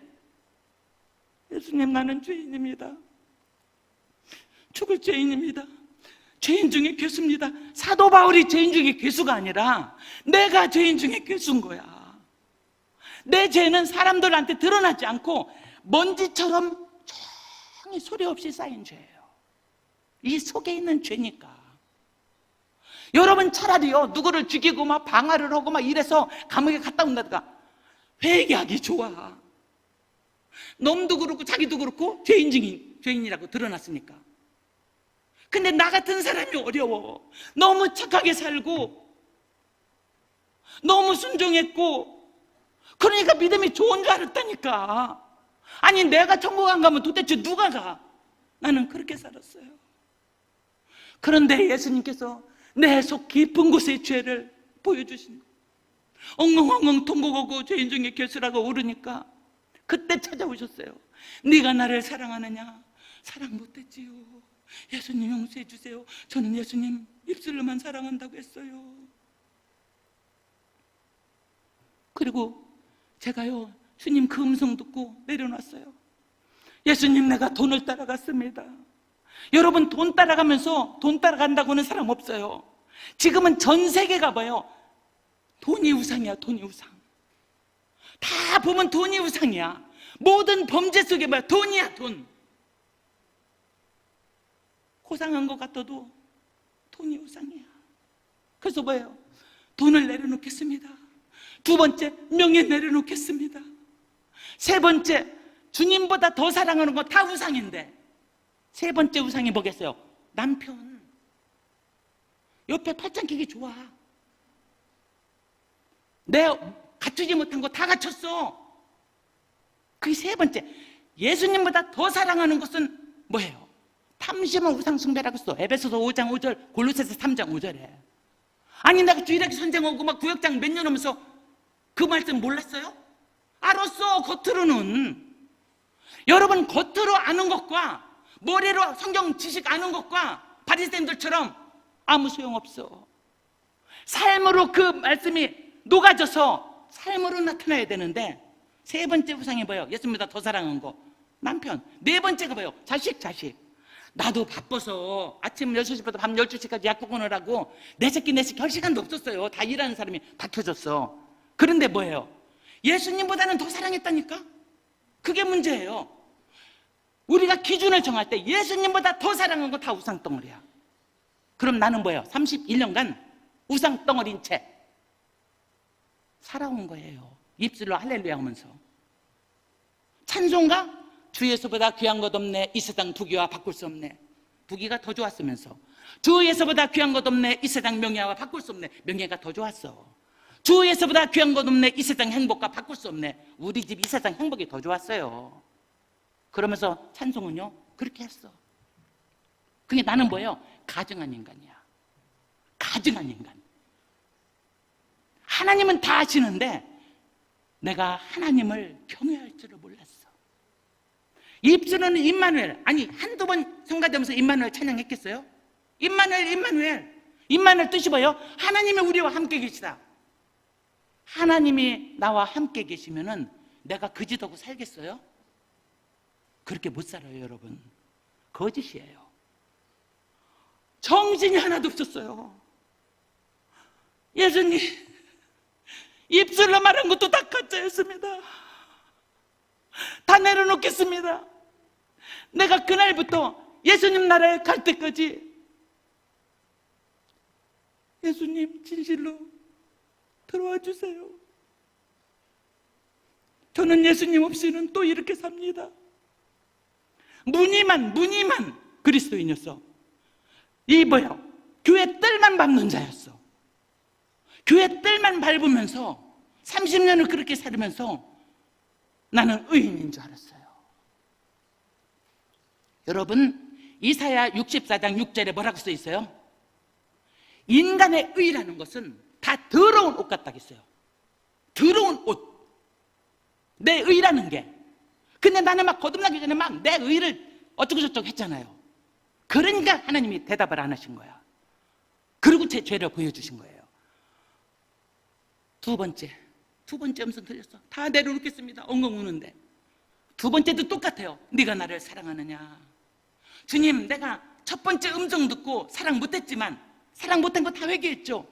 예수님, 나는 죄인입니다. 죽을 죄인입니다. 죄인 중에 괴수입니다. 사도 바울이 죄인 중에 괴수가 아니라 내가 죄인 중에 괴수인 거야. 내 죄는 사람들한테 드러나지 않고 먼지처럼 조용히 소리 없이 쌓인 죄예요. 이 속에 있는 죄니까. 여러분, 차라리요 누구를 죽이고 막 방화를 하고 막 이래서 감옥에 갔다 온다든가 회개하기 좋아. 놈도 그렇고 자기도 그렇고 죄인이라고 드러났으니까. 근데 나 같은 사람이 어려워. 너무 착하게 살고 너무 순종했고 그러니까 믿음이 좋은 줄 알았다니까. 아니, 내가 천국 안 가면 도대체 누가 가? 나는 그렇게 살았어요. 그런데 예수님께서 내 속 깊은 곳의 죄를 보여주신 거예요. 엉엉엉엉 통곡하고 죄인 중에 괴수라고 오르니까 그때 찾아오셨어요. 네가 나를 사랑하느냐? 사랑 못했지요. 예수님 용서해 주세요. 저는 예수님 입술로만 사랑한다고 했어요. 그리고 제가요 주님 그 음성 듣고 내려놨어요. 예수님, 내가 돈을 따라갔습니다. 여러분, 돈 따라가면서 돈 따라간다고 하는 사람 없어요. 지금은 전 세계가 봐요. 돈이 우상이야. 돈이 우상. 다 보면 돈이 우상이야. 모든 범죄 속에 봐요. 돈이야, 돈. 고상한 것 같아도 돈이 우상이야. 그래서 뭐예요? 돈을 내려놓겠습니다. 두 번째, 명예 내려놓겠습니다. 세 번째, 주님보다 더 사랑하는 거 다 우상인데 세 번째 우상이 뭐겠어요? 남편. 옆에 팔짱 끼기 좋아. 내 갖추지 못한 거 다 갖췄어. 그게 세 번째. 예수님보다 더 사랑하는 것은 뭐예요? 탐심은 우상 숭배라고 했어. 에베소서 5장 5절, 골로새서 3장 5절에. 아니, 내가 주일학교 선생하고 막 구역장 몇 년 하면서 그 말씀 몰랐어요? 알았어. 겉으로는. 여러분, 겉으로 아는 것과 머리로 성경 지식 아는 것과 바리새인들처럼 아무 소용없어. 삶으로 그 말씀이 녹아져서 삶으로 나타나야 되는데, 세 번째 우상이 뭐예요? 예수님보다 더 사랑한 거 남편. 네 번째가 뭐예요? 자식. 나도 바빠서 아침 6시부터 밤 12시까지 약국원을 하고 내 새끼 할 시간도 없었어요. 다 일하는 사람이 다 켜졌어. 그런데 뭐예요? 예수님보다는 더 사랑했다니까? 그게 문제예요. 우리가 기준을 정할 때 예수님보다 더 사랑한 거 다 우상덩어리야. 그럼 나는 뭐예요? 31년간 우상덩어리인 채 살아온 거예요. 입술로 할렐루야 하면서. 찬송가? 주 예수보다 귀한 것 없네. 이 세상 부귀와 바꿀 수 없네. 부귀가 더 좋았으면서. 주 예수보다 귀한 것 없네. 이 세상 명예와 바꿀 수 없네. 명예가 더 좋았어. 주 예수보다 귀한 것 없네. 이 세상 행복과 바꿀 수 없네. 우리 집 이 세상 행복이 더 좋았어요. 그러면서 찬송은요 그렇게 했어. 그게 나는 뭐예요? 가증한 인간이야. 가증한 인간. 하나님은 다 아시는데 내가 하나님을 경외할 줄을 몰랐어. 입술로는 임마누엘, 아니 한두 번 성가되면서 임마누엘 찬양했겠어요? 임마누엘 뜻이 뭐예요? 하나님이 우리와 함께 계시다. 하나님이 나와 함께 계시면은 내가 그지도고 살겠어요? 그렇게 못 살아요, 여러분. 거짓이에요. 정신이 하나도 없었어요. 예수님, 입술로 말한 것도 다 가짜였습니다. 다 내려놓겠습니다. 내가 그날부터 예수님 나라에 갈 때까지 예수님 진실로 들어와 주세요. 저는 예수님 없이는 또 이렇게 삽니다. 무늬만 그리스도인이었어. 이 뭐야? 교회 뜰만 밟는 자였어. 교회 뜰만 밟으면서 30년을 그렇게 살면서 나는 의인인 줄 알았어요. 여러분, 이사야 64장 6절에 뭐라고 써 있어요? 인간의 의라는 것은 다 더러운 옷 같다고 했어요. 더러운 옷. 내 의라는 게. 근데 나는 막 거듭나기 전에 막 내 의를 어쩌고저쩌고 했잖아요. 그러니까 하나님이 대답을 안 하신 거야. 그리고 제 죄를 보여주신 거예요. 두 번째 음성 들렸어. 다 내려놓겠습니다. 엉엉 우는데. 두 번째도 똑같아요. 네가 나를 사랑하느냐. 주님, 내가 첫 번째 음성 듣고 사랑 못했지만 사랑 못한 거 다 회개했죠.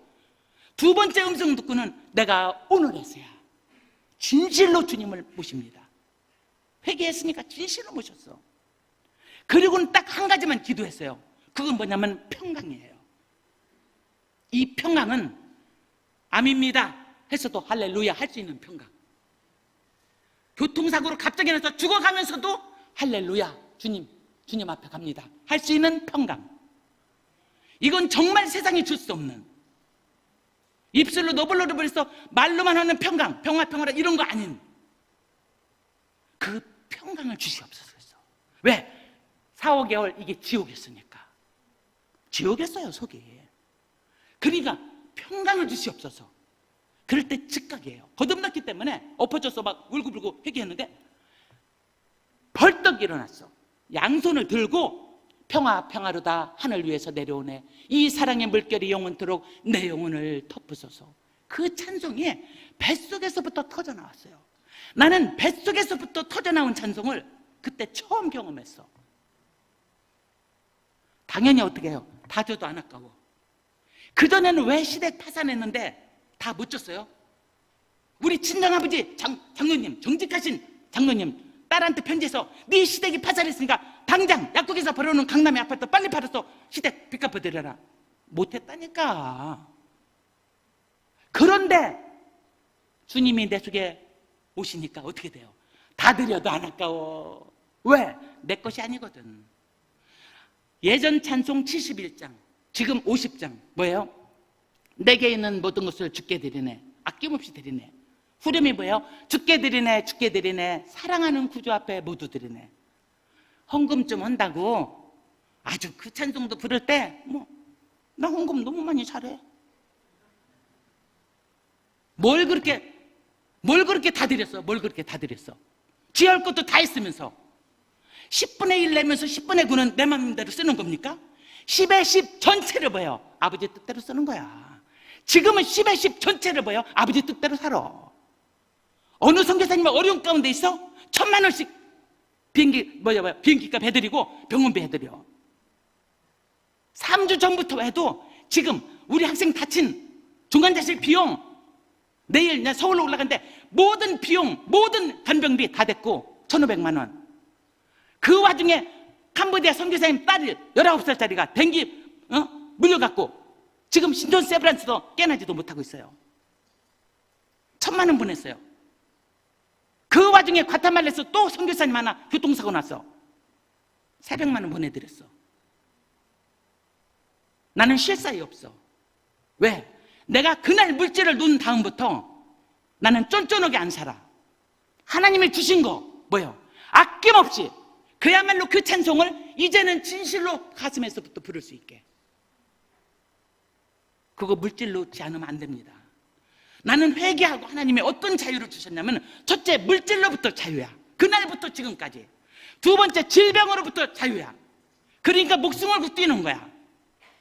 두 번째 음성 듣고는 내가 오늘에서야 진실로 주님을 모십니다. 회개했으니까 진실로 모셨어. 그리고는 딱 한 가지만 기도했어요. 그건 뭐냐면 평강이에요. 이 평강은 암입니다 했어도 할렐루야 할 수 있는 평강. 교통사고로 갑자기 나서 죽어가면서도 할렐루야 주님 앞에 갑니다 할 수 있는 평강. 이건 정말 세상이 줄 수 없는, 입술로 너블너블해서 말로만 하는 평강, 평화라 이런 거 아닌 그 평강을 주시옵소서. 왜? 4, 5개월 이게 지옥이었으니까. 지옥이었어요, 속이. 그러니까 평강을 주시옵소서. 그럴 때 즉각이에요. 거듭났기 때문에 엎어져서 막 울고불고 회개했는데 벌떡 일어났어. 양손을 들고 평화로다 하늘 위에서 내려오네. 이 사랑의 물결이 영원토록 내 영혼을 덮으소서. 그 찬송이 뱃속에서부터 터져나왔어요. 나는 뱃속에서부터 터져나온 찬송을 그때 처음 경험했어. 당연히 어떻게 해요? 다 줘도 안 아까워. 그전에는 왜 시댁 파산했는데 다 못 줬어요? 우리 친정아버지 장로님, 정직하신 장로님 딸한테 편지해서 네 시댁이 파산했으니까 당장 약국에서 벌어놓은 강남의 아파트 빨리 팔아서 시댁 빚 갚아드려라. 못했다니까. 그런데 주님이 내 속에 오시니까 어떻게 돼요? 다 드려도 안 아까워. 왜? 내 것이 아니거든. 예전 찬송 71장, 지금 50장 뭐예요? 내게 있는 모든 것을 주께 드리네. 아낌없이 드리네. 후렴이 뭐예요? 주께 드리네. 사랑하는 구주 앞에 모두 드리네. 헌금 좀 한다고 아주 그 찬송도 부를 때 나 헌금 너무 많이 잘해. 뭘 그렇게 다 드렸어? 지할 것도 다 했으면서 10분의 1 내면서 10분의 9는 내 마음대로 쓰는 겁니까? 10의 10 전체를 뭐예요? 아버지 뜻대로 쓰는 거야. 지금은 10의 10 전체를 뭐예요? 아버지 뜻대로 살아. 어느 선교사님이 어려운 가운데 있어? 1,000만 원씩 비행기값 해드리고 병원비 해드려. 3주 전부터 해도 지금 우리 학생 다친 중환자실 비용, 내일 나 서울로 올라가는데 모든 비용, 모든 간병비 다 됐고 1,500만 원. 그 와중에 캄보디아 선교사님 딸이 19살짜리가 댕기 물려갖고 지금 신존 세브란스도 깨나지도 못하고 있어요. 1,000만 원 보냈어요. 그 와중에 과타말레에서 또 선교사님 하나 교통사고 났어. 400만 원 보내드렸어. 나는 쉴 사이 없어. 왜? 내가 그날 물질을 놓은 다음부터 나는 쫀쫀하게 안 살아. 하나님이 주신 거 뭐예요? 아낌없이 그야말로 그 찬송을 이제는 진실로 가슴에서부터 부를 수 있게. 그거 물질 놓지 않으면 안 됩니다. 나는 회개하고 하나님이 어떤 자유를 주셨냐면, 첫째 물질로부터 자유야. 그날부터 지금까지. 두 번째 질병으로부터 자유야. 그러니까 목숨 걸고 뛰는 거야.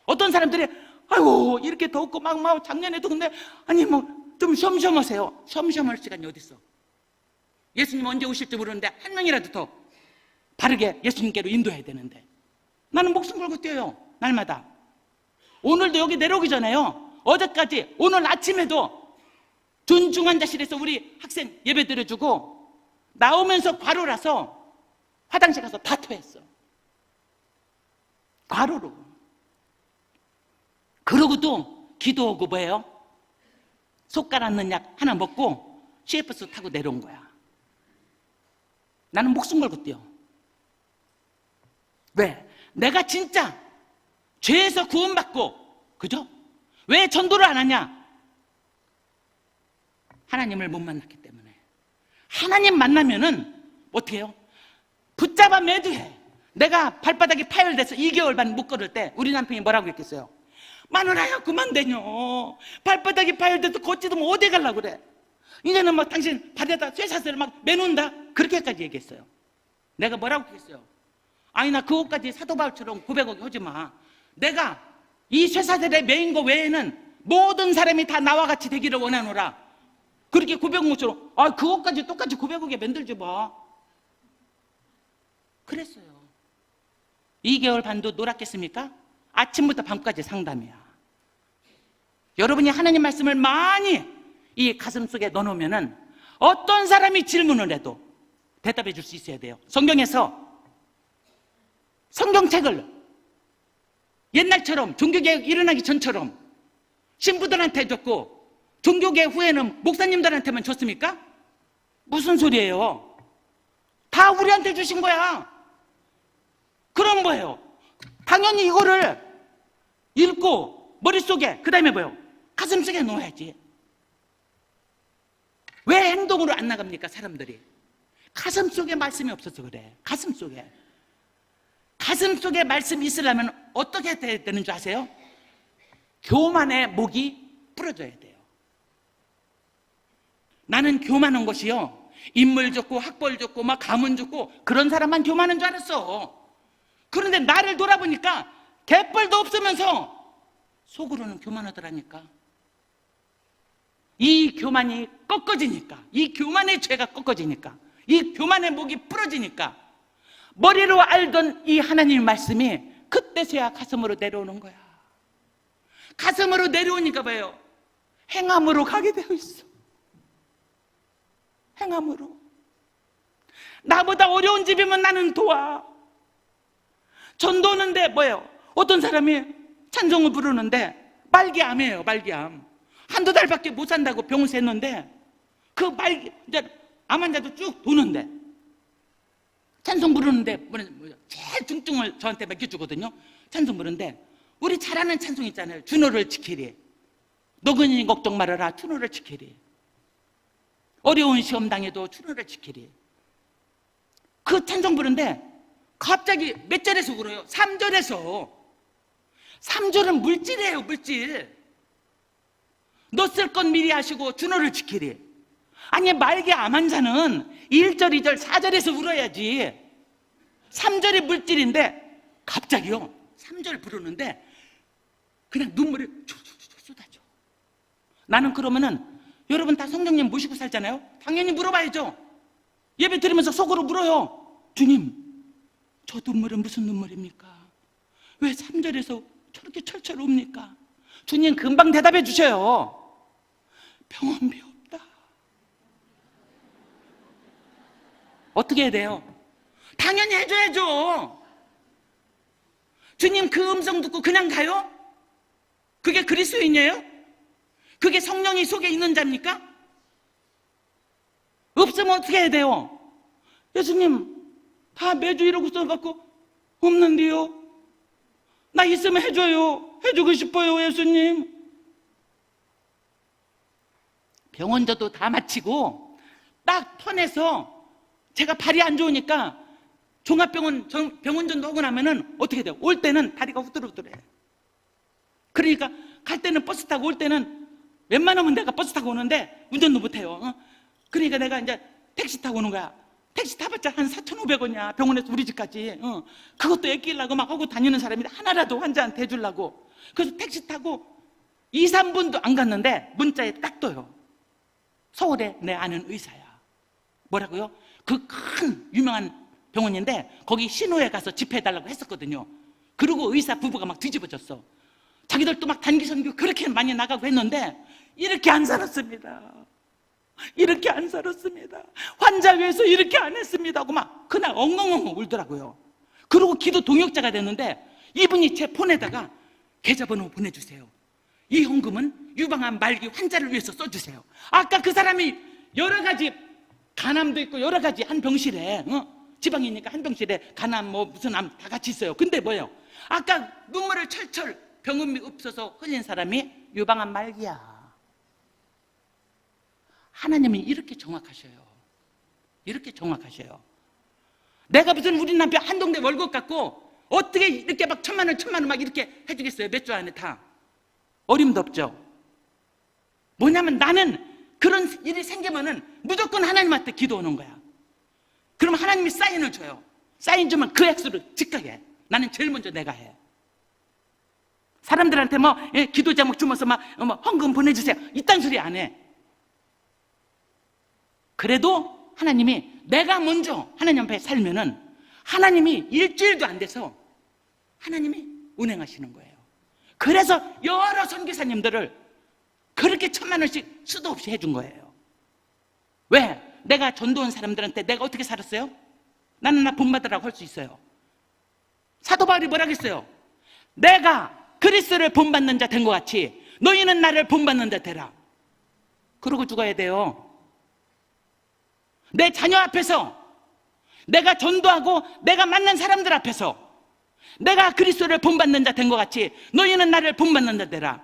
어떤 사람들이 아이고 이렇게 덥고 막 작년에도 근데 아니 뭐 좀 쉬엄쉬엄하세요. 쉬엄쉬엄할 시간이 어디 있어? 예수님 언제 오실지 모르는데 한 명이라도 더 바르게 예수님께로 인도해야 되는데 나는 목숨 걸고 뛰어요. 날마다. 오늘도 여기 내려오기 전에요, 어제까지 오늘 아침에도 중환자실에서 우리 학생 예배 드려주고 나오면서 과로라서 화장실 가서 다 토했어. 과로로. 그러고 또 기도하고 뭐예요? 속갈 않는 약 하나 먹고 CFS 타고 내려온 거야. 나는 목숨 걸고 뛰어. 왜? 내가 진짜 죄에서 구원받고, 그죠? 왜 전도를 안 하냐? 하나님을 못 만났기 때문에. 하나님 만나면은 어떻게 해요? 붙잡아 매도해. 내가 발바닥이 파열돼서 2개월 반 못 걸을 때 우리 남편이 뭐라고 했겠어요? 마누라야 그만 대뇨. 발바닥이 파열돼서 걷지도 뭐 어디 가려고 그래. 이제는 막 당신 발에다 쇠사슬을 막 매놓는다. 그렇게까지 얘기했어요. 내가 뭐라고 했겠어요? 아니 나 그것까지 사도 바울처럼 고백하기 하지 마. 내가 이 쇠사슬에 매인 거 외에는 모든 사람이 다 나와 같이 되기를 원하노라. 그렇게 고백한 것처럼 그것까지 똑같이 고백하게 만들지 마. 그랬어요. 2개월 반도 놀았겠습니까? 아침부터 밤까지 상담이야. 여러분이 하나님 말씀을 많이 이 가슴 속에 넣어놓으면은 어떤 사람이 질문을 해도 대답해 줄 수 있어야 돼요. 성경에서 성경책을 옛날처럼 종교개혁 일어나기 전처럼 신부들한테 줬고 종교개혁 후에는 목사님들한테만 줬습니까? 무슨 소리예요? 다 우리한테 주신 거야. 그럼 뭐예요? 당연히 이거를 읽고 머릿속에, 그 다음에 뭐예요? 가슴속에 넣어야지. 왜 행동으로 안 나갑니까 사람들이? 가슴속에 말씀이 없어서 그래. 가슴속에 말씀이 있으려면 어떻게 해야 되는 줄 아세요? 교만의 목이 부러져야 돼요. 나는 교만한 것이요, 인물 좋고 학벌 좋고 막 가문 좋고 그런 사람만 교만한 줄 알았어. 그런데 나를 돌아보니까 갯벌도 없으면서 속으로는 교만하더라니까. 이 교만이 꺾어지니까, 이 교만의 죄가 꺾어지니까, 이 교만의 목이 부러지니까 머리로 알던 이 하나님의 말씀이 그때서야 가슴으로 내려오는 거야. 가슴으로 내려오니까 봐요, 행함으로 가게 되어 있어. 행함으로. 나보다 어려운 집이면 나는 도와. 전도하는데 뭐예요? 어떤 사람이 찬송을 부르는데 말기암이에요. 말기암. 한두 달밖에 못 산다고 병원에서 했는데 그 이제 암 환자도 쭉 도는데 찬송 부르는데 제일 중증을 저한테 맡겨주거든요. 찬송 부르는데 우리 잘 아는 찬송 있잖아요. 주노를 지키리. 너그니 걱정 말아라. 주노를 지키리. 어려운 시험 당해도 주노를 지키리. 그 찬송 부르는데 갑자기 몇 절에서 울어요? 3절에서. 3절은 물질이에요. 물질. 너 쓸 건 미리 하시고 주노를 지키리. 아니 말기 암 환자는 1절, 2절, 4절에서 울어야지. 3절이 물질인데 갑자기요 3절 부르는데 그냥 눈물이 쭉 쏟아져. 나는 그러면은 여러분 다 성령님 모시고 살잖아요. 당연히 물어봐야죠. 예배 드리면서 속으로 물어요. 주님, 저 눈물은 무슨 눈물입니까? 왜 3절에서 저렇게 철철 웁니까? 주님 금방 대답해 주셔요. 병원비 없다. 어떻게 해야 돼요? 당연히 해줘야죠. 주님 그 음성 듣고 그냥 가요? 그게 그리스도인이에요? 그게 성령이 속에 있는 자입니까? 없으면 어떻게 해야 돼요? 예수님 다 매주 이러고 써갖고 없는데요. 나 있으면 해줘요. 해주고 싶어요 예수님. 병원저도 다 마치고 딱 터내서 제가 발이 안 좋으니까 병원전도 하고 나면은 어떻게 돼요? 올 때는 다리가 후들후들해. 그러니까 갈 때는 버스 타고 올 때는 웬만하면 내가 버스 타고 오는데 운전도 못해요. 그러니까 내가 이제 택시 타고 오는 거야. 택시 타봤자 한 4,500원이야. 병원에서 우리 집까지. 그것도 애끼려고 막 하고 다니는 사람이 하나라도 환자한테 해주려고. 그래서 택시 타고 2, 3분도 안 갔는데 문자에 딱 떠요. 서울에 내 아는 의사야. 뭐라고요? 그 큰 유명한 병원인데 거기 신호에 가서 집회해달라고 했었거든요. 그리고 의사 부부가 막 뒤집어졌어. 자기들도 막 단기 선교 그렇게 많이 나가고 했는데 이렇게 안 살았습니다. 이렇게 안 살았습니다. 환자 위해서 이렇게 안 했습니다 하고 막 그날 엉엉엉 울더라고요. 그리고 기도 동역자가 됐는데 이분이 제 폰에다가 계좌번호 보내주세요. 이 현금은 유방암 말기 환자를 위해서 써주세요. 아까 그 사람이 여러 가지 간암도 있고 여러 가지 한 병실에 지방이니까 한 병실에 간암 뭐 무슨 암 다 같이 있어요. 근데 뭐예요? 아까 눈물을 철철 병음이 없어서 흘린 사람이 유방암 말기야. 하나님이 이렇게 정확하셔요. 이렇게 정확하셔요. 내가 무슨 우리 남편 한동대 월급 갖고 어떻게 이렇게 막 1,000만 원 막 이렇게 해주겠어요? 몇 주 안에 다. 어림도 없죠. 뭐냐면 나는 그런 일이 생기면은 무조건 하나님한테 기도하는 거야. 그럼 하나님이 사인을 줘요. 사인 주면 그 액수를 즉각해. 나는 제일 먼저 내가 해. 사람들한테 뭐 기도 제목 주면서 막 헌금 보내주세요 이딴 소리 안 해. 그래도 하나님이 내가 먼저 하나님 앞에 살면은 하나님이 일주일도 안 돼서 하나님이 운행하시는 거예요. 그래서 여러 선교사님들을 그렇게 1,000만 원씩 수도 없이 해준 거예요. 왜? 내가 전도한 사람들한테 내가 어떻게 살았어요? 나는 나 본받으라고 할 수 있어요. 사도 바울이 뭐라 했어요? 내가 그리스도를 본받는 자 된 것 같이 너희는 나를 본받는 자 되라. 그러고 죽어야 돼요. 내 자녀 앞에서 내가 전도하고 내가 만난 사람들 앞에서 내가 그리스도를 본받는 자 된 것 같이 너희는 나를 본받는 자 되라.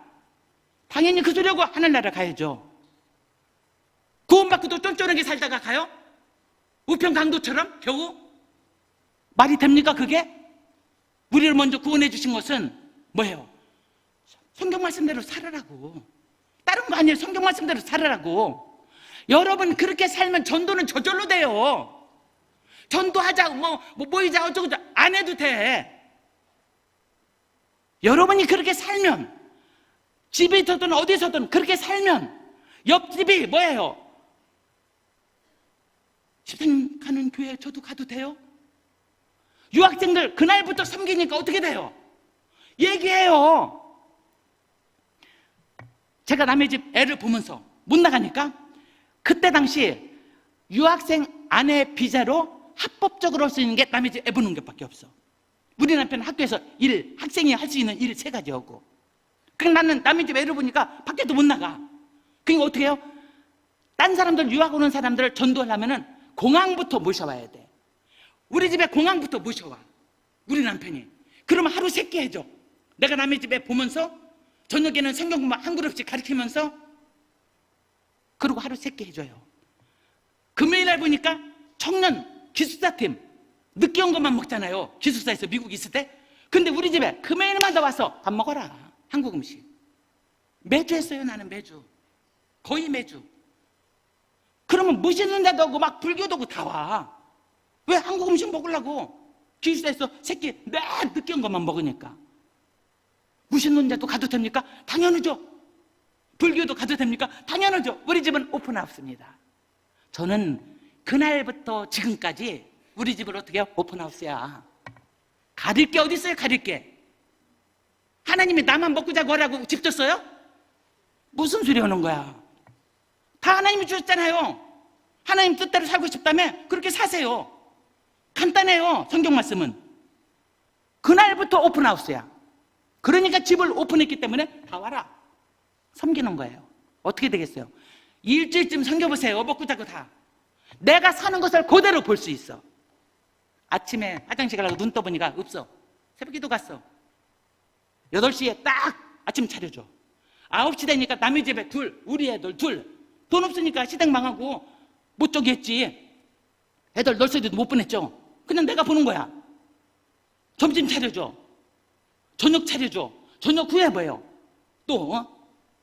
당연히 그 소리하고 하늘나라 가야죠. 구원받고도 쫀쫀하게 살다가 가요? 우평강도처럼 겨우? 말이 됩니까 그게? 우리를 먼저 구원해 주신 것은 뭐예요? 성경 말씀대로 살아라고. 다른 거 아니에요. 성경 말씀대로 살아라고. 여러분 그렇게 살면 전도는 저절로 돼요. 전도하자 모이자 어쩌고 안 해도 돼. 여러분이 그렇게 살면 집에 있든 어디서든 그렇게 살면 옆집이 뭐예요? 집사님 가는 교회 저도 가도 돼요? 유학생들 그날부터 섬기니까 어떻게 돼요? 얘기해요. 제가 남의 집 애를 보면서 못 나가니까 그때 당시 유학생 아내 비자로 합법적으로 할 수 있는 게 남의 집 애 보는 것밖에 없어. 우리 남편은 학교에서 학생이 할 수 있는 일 3가지였고 그럼 나는 남의 집 애를 보니까 밖에도 못 나가. 그러니까 어떻게 해요? 딴 사람들 유학 오는 사람들을 전도하려면 공항부터 모셔와야 돼. 우리 집에 공항부터 모셔와 우리 남편이. 그러면 하루 3끼 해줘. 내가 남의 집에 보면서 저녁에는 성경 공부 한 그룹씩 가르치면서 그리고 하루 3끼 해줘요. 금요일날 보니까 청년 기숙사팀 늦게 온 것만 먹잖아요. 기숙사에서 미국 있을 때. 근데 우리 집에 금요일마다 와서 밥 먹어라. 한국 음식 매주 했어요. 나는 매주 거의 매주. 그러면 무시는 데도 오고 막 불교도 오고 다 와. 왜? 한국 음식 먹으려고. 기숙사에서 새끼 매 늦게 온 것만 먹으니까. 무신론자도 가도 됩니까? 당연하죠. 불교도 가도 됩니까? 당연하죠. 우리 집은 오픈하우스입니다. 저는 그날부터 지금까지 우리 집을 어떻게 해요? 오픈하우스야. 가릴 게 어디 있어요? 가릴 게. 하나님이 나만 먹고 자고 하라고 집 줬어요? 무슨 소리 하는 거야? 다 하나님이 주셨잖아요. 하나님 뜻대로 살고 싶다면 그렇게 사세요. 간단해요. 성경 말씀은. 그날부터 오픈하우스야. 그러니까 집을 오픈했기 때문에 다 와라. 섬기는 거예요. 어떻게 되겠어요? 일주일쯤 섬겨보세요. 먹고 자고 다. 내가 사는 것을 그대로 볼 수 있어. 아침에 화장실 가려고 눈 떠보니까 없어. 새벽기도 갔어. 8시에 딱 아침 차려줘. 9시 되니까 남의 집에 둘, 우리 애들 둘. 돈 없으니까 시댁 망하고 못 저기 했지. 애들 널스데도 못 보냈죠. 그냥 내가 보는 거야. 점심 차려줘. 저녁 차려줘. 저녁 후에 뭐예요? 또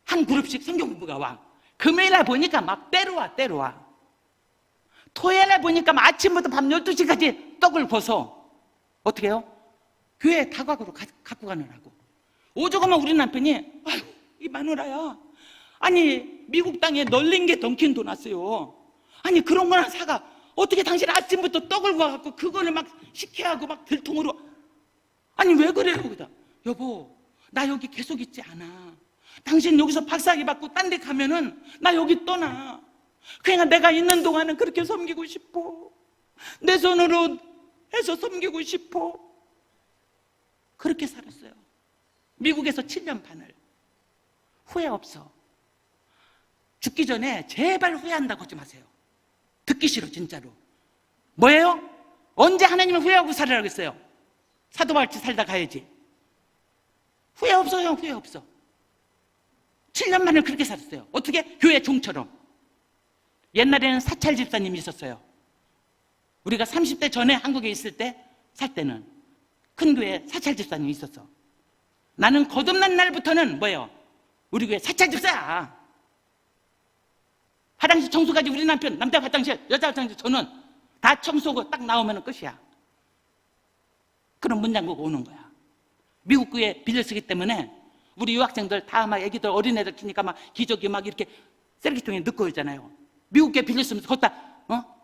한 그룹씩 성경 공부가 와. 금요일날 보니까 막 때려와. 토요일날 보니까 막 아침부터 밤 12시까지 떡을 벗어. 어떻게 해요? 교회 다각으로 갖고 가느라고. 오죽하면 우리 남편이 아유 이 마누라야, 아니 미국 땅에 널린 게 던킨 도나스요. 아니 그런 거나 사가. 어떻게 당신 아침부터 떡을 구워갖고 그거를 막 식혜하고 막 들통으로. 아니 왜 그래요? 그다 여보 나 여기 계속 있지 않아. 당신 여기서 박사학위 받고 딴 데 가면은 나 여기 떠나. 그러니까 내가 있는 동안은 그렇게 섬기고 싶어. 내 손으로 해서 섬기고 싶어. 그렇게 살았어요. 미국에서 7년 반을. 후회 없어. 죽기 전에 제발 후회한다고 하지 마세요. 듣기 싫어 진짜로. 뭐예요? 언제 하나님을 후회하고 살으라고 했어요? 사도바울같이 살다 가야지. 후회 없어요. 후회 없어. 7년 만을 그렇게 살았어요. 어떻게? 교회 종처럼. 옛날에는 사찰 집사님이 있었어요. 우리가 30대 전에 한국에 있을 때 살 때는 큰 교회에 사찰 집사님이 있었어. 나는 거듭난 날부터는 뭐예요? 우리 교회 사찰 집사야. 화장실 청소까지 우리 남편, 남자 화장실, 여자 화장실 저는 다 청소하고 딱 나오면 끝이야. 그럼 문 잠그고 오는 거야. 미국 교회 빌려 쓰기 때문에 우리 유학생들 다 막 애기들 어린애들 키니까 막 기저귀 막 이렇게 쓰레기통에 넣고 오잖아요. 미국 교회 빌려 쓰면서 거기다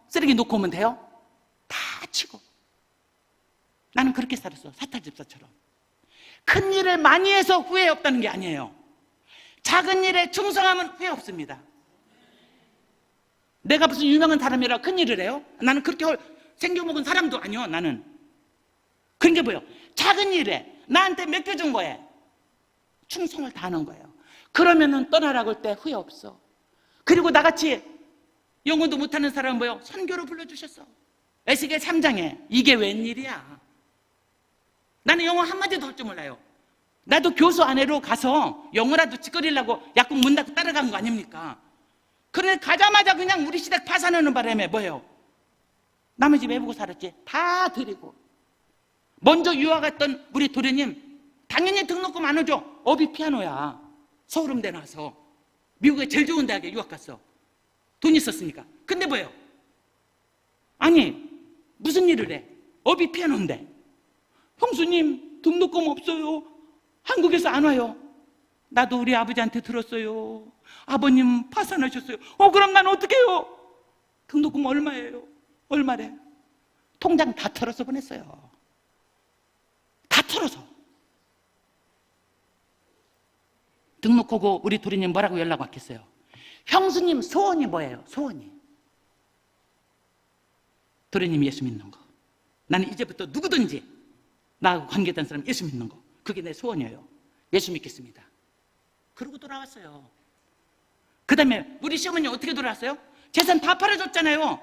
쓰레기 놓고 오면 돼요? 다 치고. 나는 그렇게 살았어. 사찰 집사처럼. 큰 일을 많이 해서 후회 없다는 게 아니에요. 작은 일에 충성하면 후회 없습니다. 내가 무슨 유명한 사람이라 큰 일을 해요? 나는 그렇게 생겨먹은 사람도 아니요. 나는. 그런 게 뭐예요? 작은 일에 나한테 맡겨준 거에 충성을 다하는 거예요. 그러면은 떠나라고 할 때 후회 없어. 그리고 나같이 영어도 못하는 사람은 뭐예요? 선교로 불러주셨어. 에스겔 3장에. 이게 웬일이야. 나는 영어 한마디도 할 줄 몰라요. 나도 교수 아내로 가서 영어라도 찌꺼리려고 약국 문 닫고 따라간 거 아닙니까? 그런데 가자마자 그냥 우리 시댁 파산하는 바람에 뭐예요? 남의 집 해보고 살았지. 다 드리고. 먼저 유학 갔던 우리 도련님 당연히 등록금 안 오죠. 업이 피아노야. 서울음대 나와서 미국의 제일 좋은 대학에 유학 갔어. 돈 있었으니까. 근데 뭐예요? 아니 무슨 일을 해? 업이 피아노인데 형수님 등록금 없어요. 한국에서 안 와요. 나도 우리 아버지한테 들었어요. 아버님 파산하셨어요. 그럼 난 어떻게 해요? 등록금 얼마예요? 얼마래? 통장 다 털어서 보냈어요. 다 털어서. 등록하고 우리 도련님 뭐라고 연락 왔겠어요? 형수님 소원이 뭐예요? 소원이. 도련님 예수 믿는 거. 나는 이제부터 누구든지 나하고 관계된 사람 예수 믿는 거. 그게 내 소원이에요. 예수 믿겠습니다. 그러고 돌아왔어요. 그 다음에 우리 시어머니 어떻게 돌아왔어요? 재산 다 팔아줬잖아요.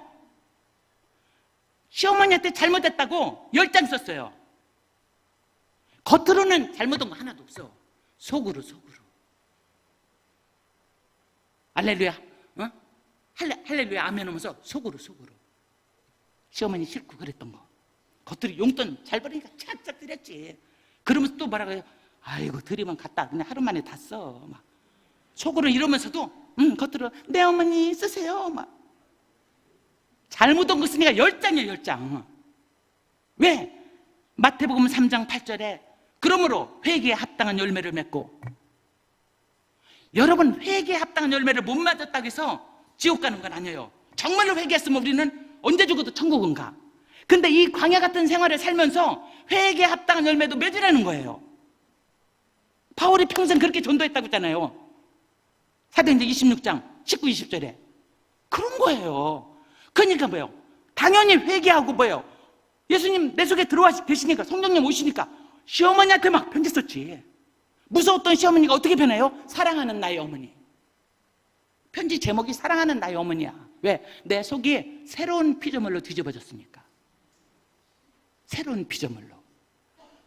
시어머니한테 잘못했다고 10장 썼어요. 겉으로는 잘못한 거 하나도 없어. 속으로. 할렐루야. 할렐루야 아멘 하면서 속으로. 시어머니 싫고 그랬던 거. 겉으로 용돈 잘 벌으니까 착착 드렸지. 그러면서 또 뭐라고 해요? 아이고 드리면 갔다 그냥 하루 만에 다 써. 막. 속으로 이러면서도 겉으로 내 어머니 쓰세요. 막. 잘못한 거 쓰니까 10장이에요 10장. 왜? 마태복음 3장 8절에 그러므로 회개에 합당한 열매를 맺고, 여러분 회개에 합당한 열매를 못 맺었다고 해서 지옥 가는 건 아니에요. 정말로 회개했으면 우리는 언제 죽어도 천국은 가. 근데 이 광야 같은 생활을 살면서 회개에 합당한 열매도 맺으라는 거예요. 바울이 평생 그렇게 전도했다고 했잖아요. 사도행전 26장 19, 20절에 그런 거예요. 그러니까 뭐예요? 당연히 회개하고 뭐예요? 예수님 내 속에 들어와 계시니까, 성령님 오시니까 시어머니한테 막 편지 썼지. 무서웠던 시어머니가 어떻게 변해요? 사랑하는 나의 어머니. 편지 제목이 사랑하는 나의 어머니야. 왜? 내 속이 새로운 피조물로 뒤집어졌으니까. 새로운 피조물로.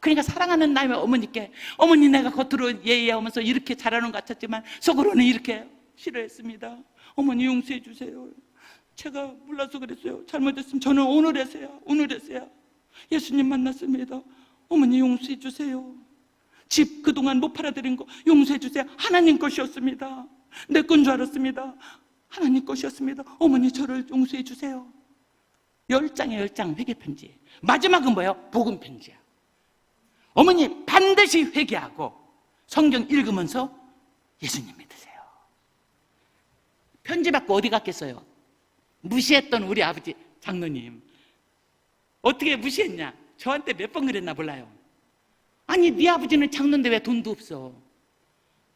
그러니까 사랑하는 나의 어머니께, 어머니 내가 겉으로 예의하면서 이렇게 잘하는 것 같았지만 속으로는 이렇게 싫어했습니다. 어머니 용서해 주세요. 제가 몰라서 그랬어요. 잘못했으면 저는 오늘에서야 예수님 만났습니다. 어머니 용서해 주세요. 집 그동안 못 팔아드린 거 용서해 주세요. 하나님 것이었습니다. 내 건 줄 알았습니다. 하나님 것이었습니다. 어머니 저를 용서해 주세요. 10장에 10장 회개편지. 마지막은 뭐예요? 복음편지야. 어머니 반드시 회개하고 성경 읽으면서 예수님 믿으세요. 편지 받고 어디 갔겠어요? 무시했던 우리 아버지 장로님 어떻게 무시했냐? 저한테 몇 번 그랬나 몰라요. 아니 네 아버지는 장로인데 왜 돈도 없어?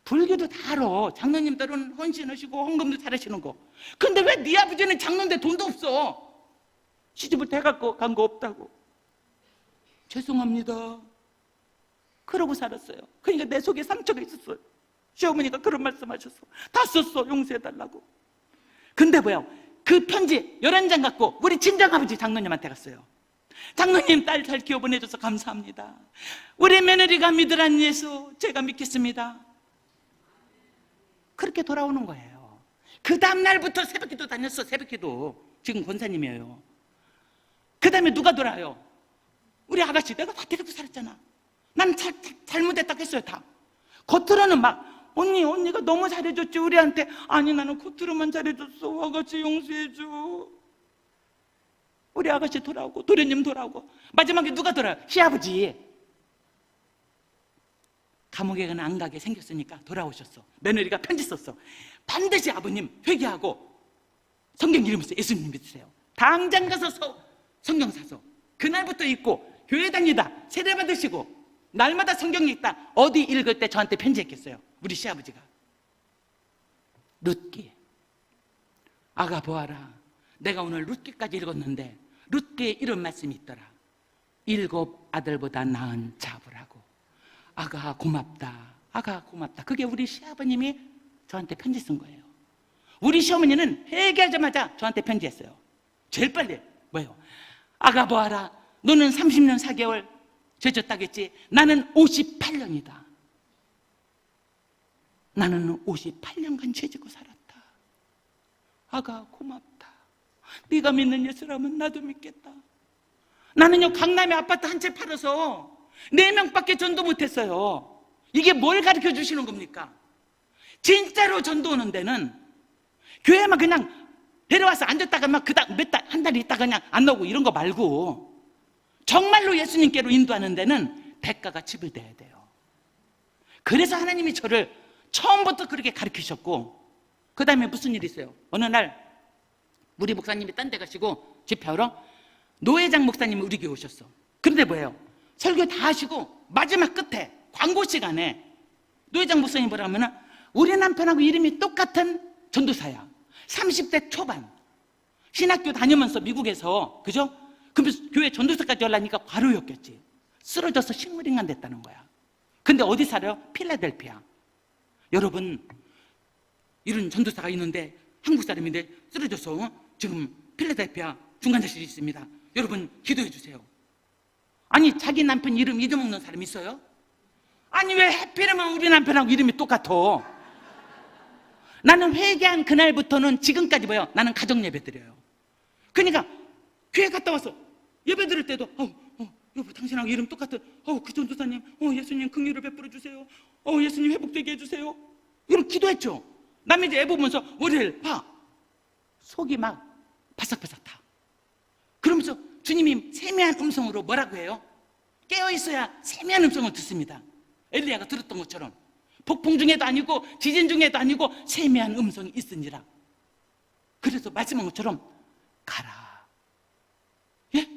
불교도 다 알아. 장로님들은 헌신하시고 헌금도 잘하시는 거. 근데 왜 네 아버지는 장로인데 돈도 없어? 시집을 대갖고 간 거 없다고. 죄송합니다. 그러고 살았어요. 그러니까 내 속에 상처가 있었어요. 시어머니가 그런 말씀하셨어. 다 썼어. 용서해달라고. 근데 뭐야? 그 편지 11장 갖고 우리 친정아버지 장로님한테 갔어요. 장로님 딸 잘 키워보내줘서 감사합니다. 우리 며느리가 믿으란 예수 제가 믿겠습니다. 그렇게 돌아오는 거예요. 그 다음날부터 새벽기도 다녔어. 새벽기도. 지금 권사님이에요. 그 다음에 누가 돌아요? 우리 아가씨. 내가 다 데리고 살았잖아. 난 잘못했다고 했어요. 다. 겉으로는 막 언니가 너무 잘해줬지 우리한테. 아니 나는 겉으로만 잘해줬어. 아가씨 용서해줘. 우리 아가씨 돌아오고 도련님 돌아오고 마지막에 누가 돌아요? 시아버지. 감옥에는 안 가게 생겼으니까 돌아오셨어. 며느리가 편지 썼어. 반드시 아버님 회개하고 성경 읽으면서 예수님 믿으세요. 당장 가서 성경 사서 그날부터 읽고 교회 다니다 세례 받으시고 날마다 성경 읽다. 어디 읽을 때 저한테 편지했겠어요? 우리 시아버지가. 룻기. 아가 보아라. 내가 오늘 룻기까지 읽었는데 룻기에 이런 말씀이 있더라. 7 아들보다 나은 자부라고. 아가 고맙다. 아가 고맙다. 그게 우리 시아버님이 저한테 편지 쓴 거예요. 우리 시어머니는 회개하자마자 저한테 편지했어요. 제일 빨리. 뭐예요? 아가 보아라. 너는 30년 4개월 죄졌다겠지. 나는 58년이다. 나는 58년간 죄지고 살았다. 아가 고맙다. 네가 믿는 예수라면 나도 믿겠다. 나는요 강남에 아파트 한 채 팔아서 4명밖에 전도 못했어요. 이게 뭘 가르쳐 주시는 겁니까? 진짜로 전도 오는 데는 교회만 그냥 데려와서 앉았다가 막 그다음 한 달 있다가 그냥 안 나오고 이런 거 말고 정말로 예수님께로 인도하는 데는 대가가 지불돼야 돼요. 그래서 하나님이 저를 처음부터 그렇게 가르치셨고, 그 다음에 무슨 일이 있어요? 어느 날 우리 목사님이 딴 데 가시고 집회하러 노회장 목사님이 우리 교회 오셨어. 그런데 뭐예요? 설교 다 하시고 마지막 끝에 광고 시간에 노회장 목사님 뭐라 하면은 우리 남편하고 이름이 똑같은 전도사야. 30대 초반 신학교 다니면서 미국에서, 그죠? 그러면서 교회 전도사까지 하려니까 과로였겠지. 쓰러져서 식물인간 됐다는 거야. 근데 어디 살아요? 필라델피아. 여러분, 이런 전도사가 있는데 한국 사람인데 쓰러져서 지금 필라델피아 중환자실이 있습니다. 여러분 기도해 주세요. 아니 자기 남편 이름 잊어먹는 사람 있어요? 아니 왜 하필이면 우리 남편하고 이름이 똑같아? 나는 회개한 그날부터는 지금까지 뭐예요? 나는 가정 예배 드려요. 그러니까 교회 갔다 와서 예배 드릴 때도 여보 당신하고 이름 똑같은 그 전도사님 예수님 긍휼을 베풀어 주세요. 예수님 회복되게 해주세요. 이런 기도했죠. 남의 이제 애 보면서 월요일 봐 속이 막 바삭바삭 타. 그러면서 주님이 세미한 음성으로 뭐라고 해요? 깨어있어야 세미한 음성을 듣습니다. 엘리야가 들었던 것처럼 폭풍 중에도 아니고 지진 중에도 아니고 세미한 음성이 있으니라. 그래서 말씀한 것처럼 가라. 예?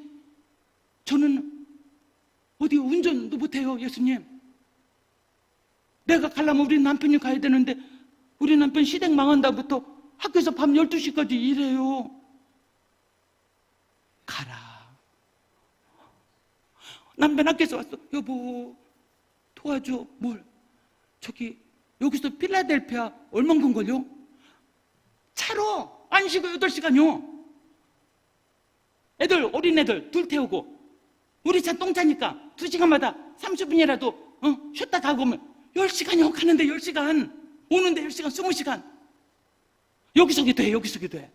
저는 어디 운전도 못해요. 예수님, 내가 가려면 우리 남편이 가야 되는데 우리 남편 시댁 망한다부터 학교에서 밤 12시까지 일해요. 가라. 남편 학교에서 왔어. 여보, 도와줘. 뭘? 저기 여기서 필라델피아 얼만큼 걸려? 차로 안 쉬고 8시간요. 애들, 어린애들 둘 태우고 우리 차 똥 차니까 2시간마다 30분이라도 쉬었다 가고 오면 10시간이요. 가는데 10시간, 오는데 10시간, 20시간. 여기서게 돼, 여기서게 돼.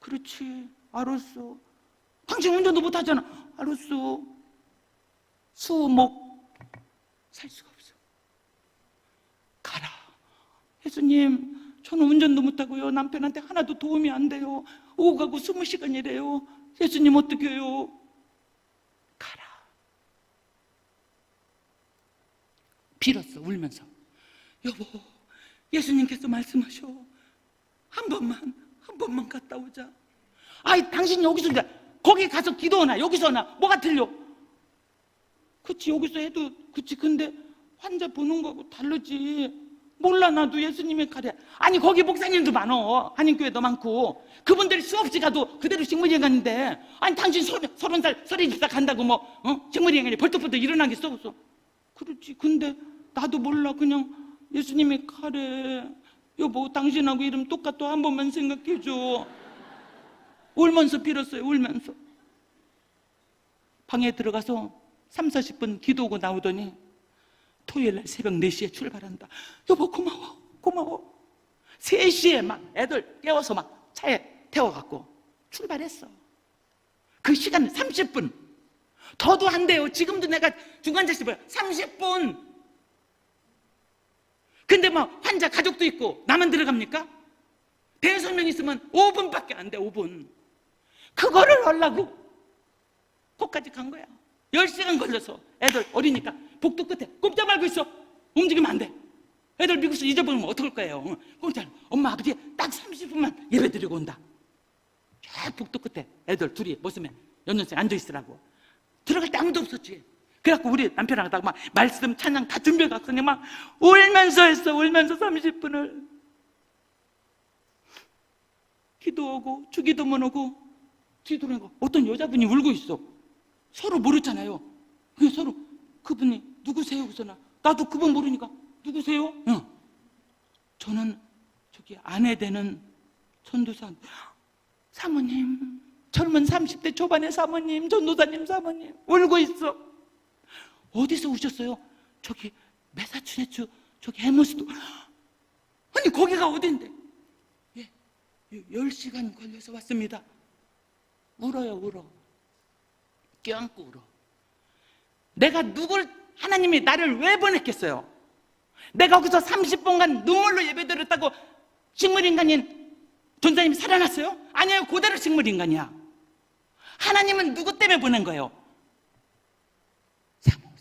그렇지, 알았어. 당신 운전도 못하잖아. 알았어. 수목 살 수가 없어. 가라. 예수님, 저는 운전도 못하고요, 남편한테 하나도 도움이 안 돼요. 오고 가고 20시간이래요. 예수님 어떻게 해요? 가라. 빌었어, 울면서. 여보, 예수님께서 말씀하셔. 한 번만 갔다 오자. 아이, 당신 여기서 거기 가서 기도하나 여기서 하나 뭐가 틀려? 그치, 여기서 해도 그치. 근데 환자 보는 거하고 다르지. 몰라, 나도 예수님의 가래. 아니, 거기 목사님도 많어. 한인교회도 많고. 그분들이 수없이 가도 그대로 식물인간인데, 아니, 당신 30살, 30살 간다고 식물인간이 벌떡벌떡 일어나겠어? 없어. 그렇지. 근데 나도 몰라. 그냥 예수님의 가래. 여보, 당신하고 이름 똑같아. 한 번만 생각해줘. 울면서 빌었어요. 울면서. 방에 들어가서 30-40분 기도하고 나오더니 토요일날 새벽 4시에 출발한다. 여보, 고마워. 3시에 막 애들 깨워서 막 차에 태워갖고 출발했어. 그 시간 30분. 더도 안 돼요. 지금도 내가 중간자식 봐요. 30분. 근데 막 환자 가족도 있고 나만 들어갑니까? 대소명 있으면 5분밖에 안 돼. 5분. 그거를 하려고 거기까지 간 거야. 10시간 걸려서. 애들 어리니까 복도 끝에 꼼짝 말고 있어. 움직이면 안 돼. 애들 미국에서 잊어버리면 어떡할 거예요. 꼼짝. 엄마 아버지 딱 30분만 예배 드리고 온다. 쫙 복도 끝에 애들 둘이 벗으면 연년생 앉아있으라고. 들어갈 때 아무도 없었지. 그래갖고 우리 남편하고 막 말씀 찬양 다 준비해갖고 그냥 막 울면서 했어. 울면서 30분을 기도하고 주기도문 하고 뒤돌아보고 어떤 여자분이 울고 있어. 서로 모르잖아요. 그냥 서로 그분이 누구세요? 그래서 나도 그분 모르니까 누구세요? 응. 저는 저기 아내 되는 전도사 사모님, 젊은 30대 초반의 사모님, 전도사님 사모님. 울고 있어. 어디서 오셨어요? 저기 매사추세츠 저기 해머스도. 아니 거기가 어딘데? 예, 10시간 걸려서 왔습니다. 울어요. 울어. 껴안고 울어. 내가 하나님이 나를 왜 보냈겠어요? 내가 거기서 30분간 눈물로 예배드렸다고 식물인간인 전사님이 살아났어요? 아니에요. 그대로 식물인간이야. 하나님은 누구 때문에 보낸 거예요? 사모.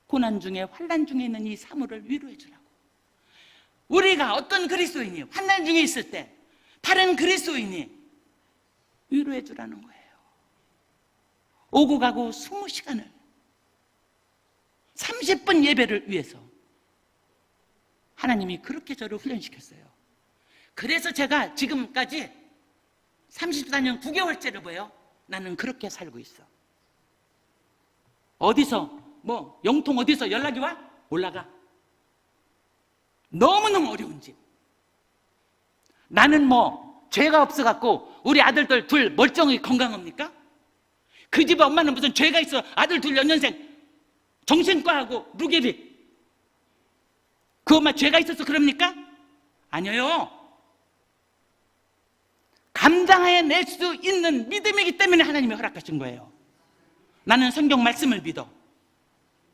고난 중에 환난 중에 있는 이 사모를 위로해 주라고. 우리가 어떤 그리스도인이 환난 중에 있을 때 다른 그리스도인이 위로해 주라는 거예요. 오고 가고 20시간을 30분 예배를 위해서 하나님이 그렇게 저를 훈련시켰어요. 그래서 제가 지금까지 34년 9개월째를 보여. 나는 그렇게 살고 있어. 어디서 영통 어디서 연락이 와? 올라가. 너무너무 어려운 집. 나는 죄가 없어갖고 우리 아들들 둘 멀쩡히 건강합니까? 그 집에 엄마는 무슨 죄가 있어. 아들 둘 연년생 정신과하고 루게리. 그 엄마 죄가 있어서 그럽니까? 아니에요. 감당해낼 수 있는 믿음이기 때문에 하나님이 허락하신 거예요. 나는 성경 말씀을 믿어.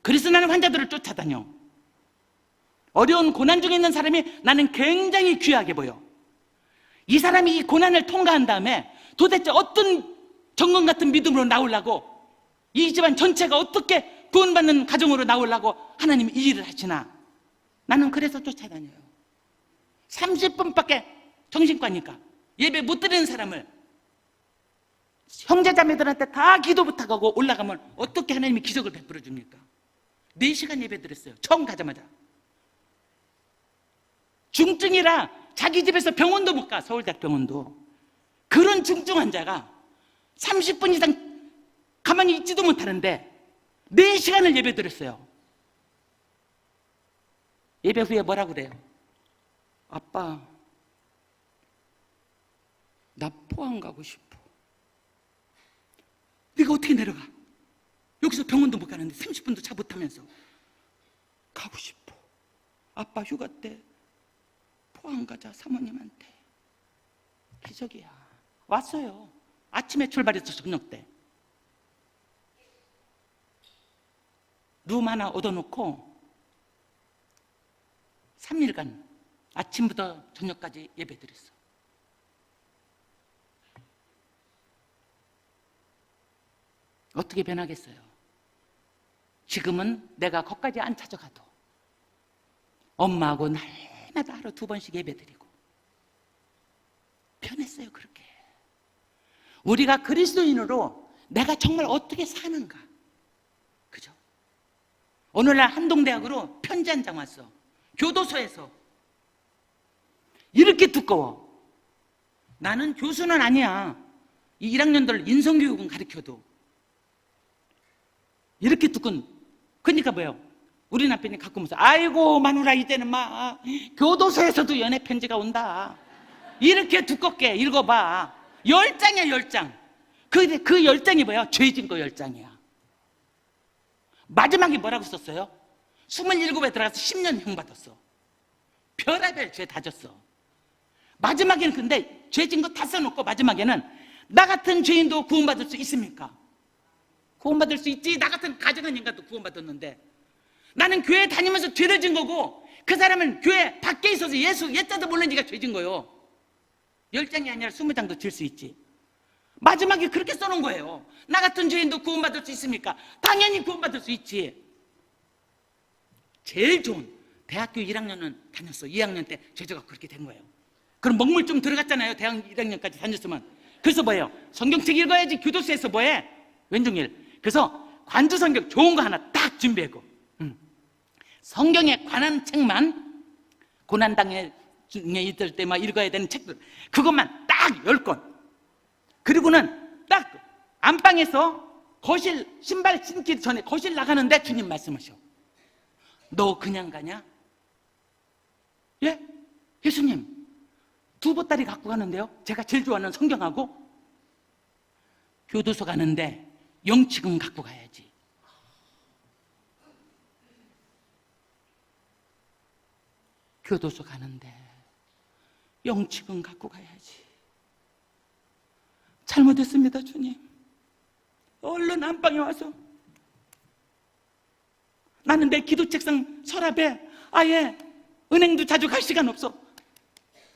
그래서 나는 환자들을 쫓아다녀. 어려운 고난 중에 있는 사람이 나는 굉장히 귀하게 보여. 이 사람이 이 고난을 통과한 다음에 도대체 어떤 정금 같은 믿음으로 나오려고 이 집안 전체가 어떻게 구원받는 가정으로 나오려고 하나님이 이 일을 하시나. 나는 그래서 쫓아다녀요. 30분밖에 정신과니까 예배 못 드리는 사람을 형제자매들한테 다 기도 부탁하고 올라가면 어떻게 하나님이 기적을 베풀어 줍니까? 4시간 예배 드렸어요. 처음 가자마자. 중증이라 자기 집에서 병원도 못 가. 서울대학 병원도. 그런 중증 환자가 30분 이상 가만히 있지도 못하는데 4시간을 예배 드렸어요. 예배 후에 뭐라고 그래요? 아빠, 나 포항 가고 싶어. 네가 어떻게 내려가? 여기서 병원도 못 가는데 30분도 차 못 타면서. 가고 싶어. 아빠 휴가 때 포항 가자, 사모님한테. 기적이야. 왔어요. 아침에 출발해서 저녁 때. 룸 하나 얻어놓고 3일간 아침부터 저녁까지 예배 드렸어. 어떻게 변하겠어요? 지금은 내가 거기까지 안 찾아가도 엄마하고 날마다 하루 2번씩 예배 드리고 변했어요. 그렇게 우리가 그리스도인으로 내가 정말 어떻게 사는가, 그죠? 오늘날 한동대학으로 편지 한 장 왔어. 교도소에서. 이렇게 두꺼워. 나는 교수는 아니야. 이 1학년들 인성교육은 가르쳐도 이렇게 두꺼운. 그러니까 뭐예요? 우리 남편이 갖고 오면서 아이고 마누라 이제는 막 교도소에서도 연애 편지가 온다. 이렇게 두껍게 읽어봐. 10장이야 10장. 그 10장이 뭐야? 죄진 거 10장이야. 마지막에 뭐라고 썼어요? 27에 들어가서 10년 형 받았어. 별의별 죄 다 졌어. 마지막에는 근데 죄진 거 다 써놓고 마지막에는 나 같은 죄인도 구원받을 수 있습니까? 구원받을 수 있지. 나 같은 가정한 인간도 구원받았는데 나는 교회 다니면서 죄를 진 거고 그 사람은 교회 밖에 있어서 예수 옛자도 모르니까 죄진 거예요. 10장이 아니라 20장도 질 수 있지. 마지막에 그렇게 써놓은 거예요. 나 같은 죄인도 구원받을 수 있습니까? 당연히 구원받을 수 있지. 제일 좋은 대학교 1학년은 다녔어. 2학년 때 제자가 그렇게 된 거예요. 그럼 먹물 좀 들어갔잖아요. 대학 1학년까지 다녔으면. 그래서 뭐예요? 성경책 읽어야지. 교도소에서 뭐해? 왼종일. 그래서 관주 성경 좋은 거 하나 딱 준비하고 성경에 관한 책만 고난당에 중에 있을 때 막 읽어야 되는 책들 그것만 딱 10권. 그리고는 딱 안방에서 거실 신발 신기 전에 거실 나가는데 주님 말씀하셔. 너 그냥 가냐? 예? 예수님 두 보따리 갖고 가는데요. 제가 제일 좋아하는 성경하고 교도소 가는데 영치금 갖고 가야지. 교도소 가는데 영치금 갖고 가야지. 잘못했습니다 주님. 얼른 안방에 와서 나는 내 기도책상 서랍에 아예 은행도 자주 갈 시간 없어.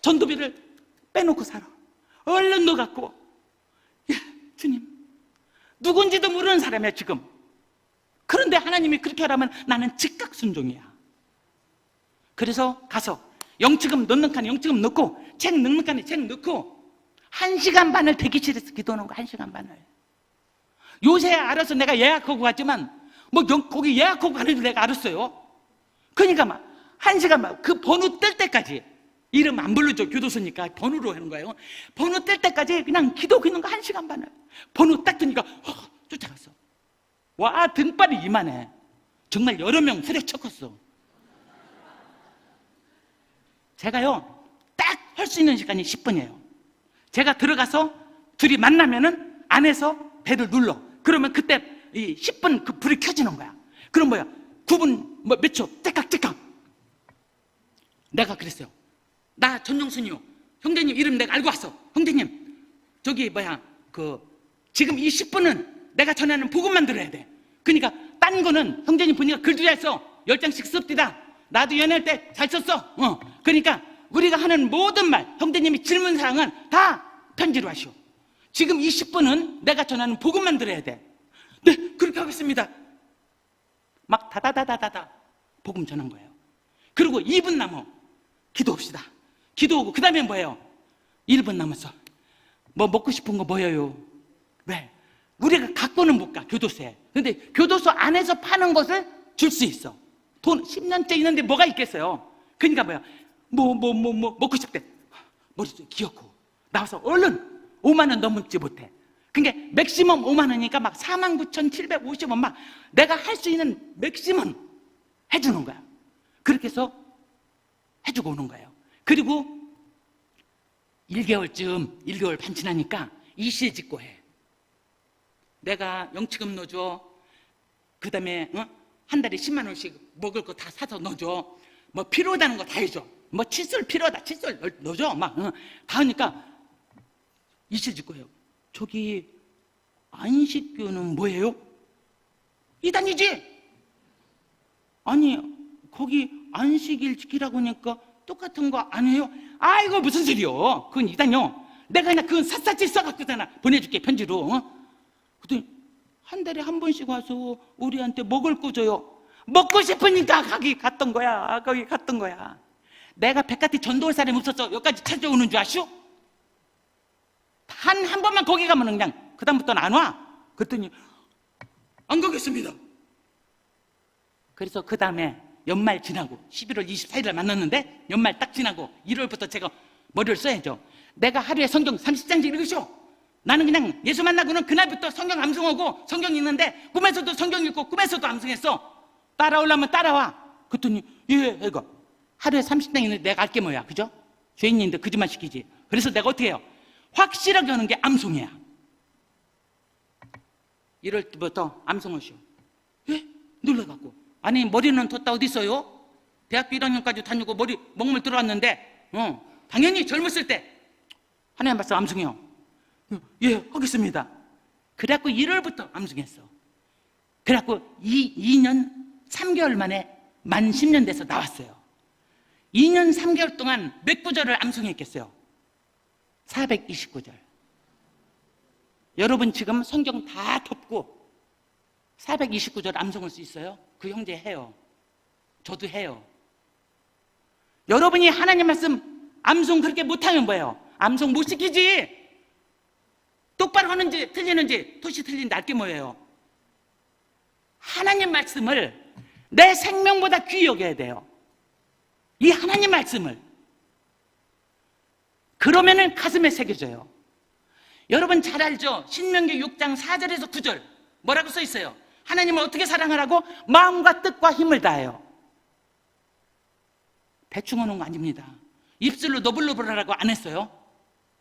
전도비를 빼놓고 살아. 얼른 너 갖고. 예, 주님 누군지도 모르는 사람이야 지금. 그런데 하나님이 그렇게 하라면 나는 즉각 순종이야. 그래서 가서 영치금 넣는 칸에 영치금 넣고 책 넣는 칸에 책 넣고 1시간 반을 대기실에서 기도하는 거. 1시간 반을. 요새 알아서 내가 예약하고 갔지만 뭐 거기 예약하고 가는 줄 내가 알았어요. 그러니까 막 1시간 막 그 번호 뜰 때까지. 이름 안 불러줘. 교도소니까 번호로 하는 거예요. 번호 뜰 때까지 그냥 기도하고 있는 거 1시간 반을. 번호 딱 뜨니까 쫓아갔어. 와 등발이 이만해. 정말 여러 명 후려쳤었어. 제가요 딱 할 수 있는 시간이 10분이에요. 제가 들어가서 둘이 만나면은 안에서 배를 눌러. 그러면 그때 이 10분 그 불이 켜지는 거야. 그럼 뭐야? 9분 뭐 몇 초 떼깍떼깍. 내가 그랬어요. 나 전용순이요. 형제님 이름 내가 알고 왔어. 형제님 저기 뭐야 지금 이 10분은 내가 전하는 복음만 들어야 돼. 그러니까 딴 거는 형제님 보니까 글도 잘 써. 10장씩 씁디다. 나도 연애할 때 잘 썼어. 그러니까 우리가 하는 모든 말 형제님이 질문사항은 다 편지로 하시오. 지금 이 10분은 내가 전하는 복음만 들어야 돼. 네, 그렇게 하겠습니다. 막 다다다다다다 복음 전한 거예요. 그리고 2분 남어 기도합시다. 기도하고 그 다음에 뭐예요? 1분 남았어. 뭐 먹고 싶은 거 뭐예요? 왜? 우리가 갖고는 못 가, 교도소에. 근데 교도소 안에서 파는 것을 줄 수 있어. 돈 10년째 있는데 뭐가 있겠어요? 그러니까 뭐야? 먹고 싶대. 머릿속에 기억하고 나와서 얼른 5만 원 넘지 못해. 그러니까 맥시멈 5만 원이니까 막 49,750원 막 내가 할 수 있는 맥시멈 해주는 거야. 그렇게 해서 해주고 오는 거예요. 그리고 1개월 반 지나니까 이실직고 해. 내가 영치금 넣어줘. 그 다음에 한 달에 10만 원씩 먹을 거 다 사서 넣어줘. 뭐 필요하다는 거 다 해줘. 뭐 칫솔 필요하다, 칫솔 넣어줘. 막 다 하니까 이실직고 해요. 저기 안식교는 뭐예요? 이단이지? 아니 거기 안식일 지키라고 하니까 똑같은 거 안 해요? 아이고 무슨 소리요? 그건 이단요. 내가 그냥 그건 샅샅이 써갖고잖아. 보내줄게 편지로. 그랬더니 한 달에 한 번씩 와서 우리한테 먹을 거 줘요. 먹고 싶으니까 거기 갔던 거야. 거기 갔던 거야. 내가 백화티 전도할 사람이 없었어. 여기까지 찾아오는 줄 아시오? 한 번만 거기 가면 그냥 그 다음부터는 안 와. 그랬더니 안 가겠습니다. 그래서 그 다음에 연말 지나고 11월 24일을 만났는데 연말 딱 지나고 1월부터 제가 머리를 써야죠. 내가 하루에 성경 30장씩 읽으셔. 나는 그냥 예수 만나고는 그날부터 성경 암송하고 성경 읽는데 꿈에서도 성경 읽고 꿈에서도 암송했어. 따라오려면 따라와. 그랬더니 예, 이거 하루에 30장 읽는데 내가 알 게 뭐야, 그죠? 죄인인데 거짓말 시키지. 그래서 내가 어떻게 해요? 확실하게 하는 게 암송이야. 1월 때부터 암송하시오. 예? 놀라갖고. 아니 머리는 뒀다 어디 있어요? 대학교 1학년까지 다니고 머리 먹물 들어왔는데 당연히 젊었을 때 하나님 말씀 암송해요. 예, 하겠습니다. 그래갖고 1월부터 암송했어. 그래갖고 2년 3개월 만에 만 10년 돼서 나왔어요. 2년 3개월 동안 몇 구절을 암송했겠어요? 429절. 여러분 지금 성경 다 덮고 429절 암송할 수 있어요? 그 형제 해요. 저도 해요. 여러분이 하나님 말씀 암송 그렇게 못하면 뭐예요? 암송 못 시키지. 똑바로 하는지 틀리는지 토시 틀린데 알게 뭐예요? 하나님 말씀을 내 생명보다 귀히 여겨야 돼요. 이 하나님 말씀을. 그러면은 가슴에 새겨져요. 여러분 잘 알죠? 신명기 6장 4절에서 9절 뭐라고 써 있어요? 하나님을 어떻게 사랑하라고? 마음과 뜻과 힘을 다해요. 대충 하는 거 아닙니다. 입술로 너블너블 하라고 안 했어요.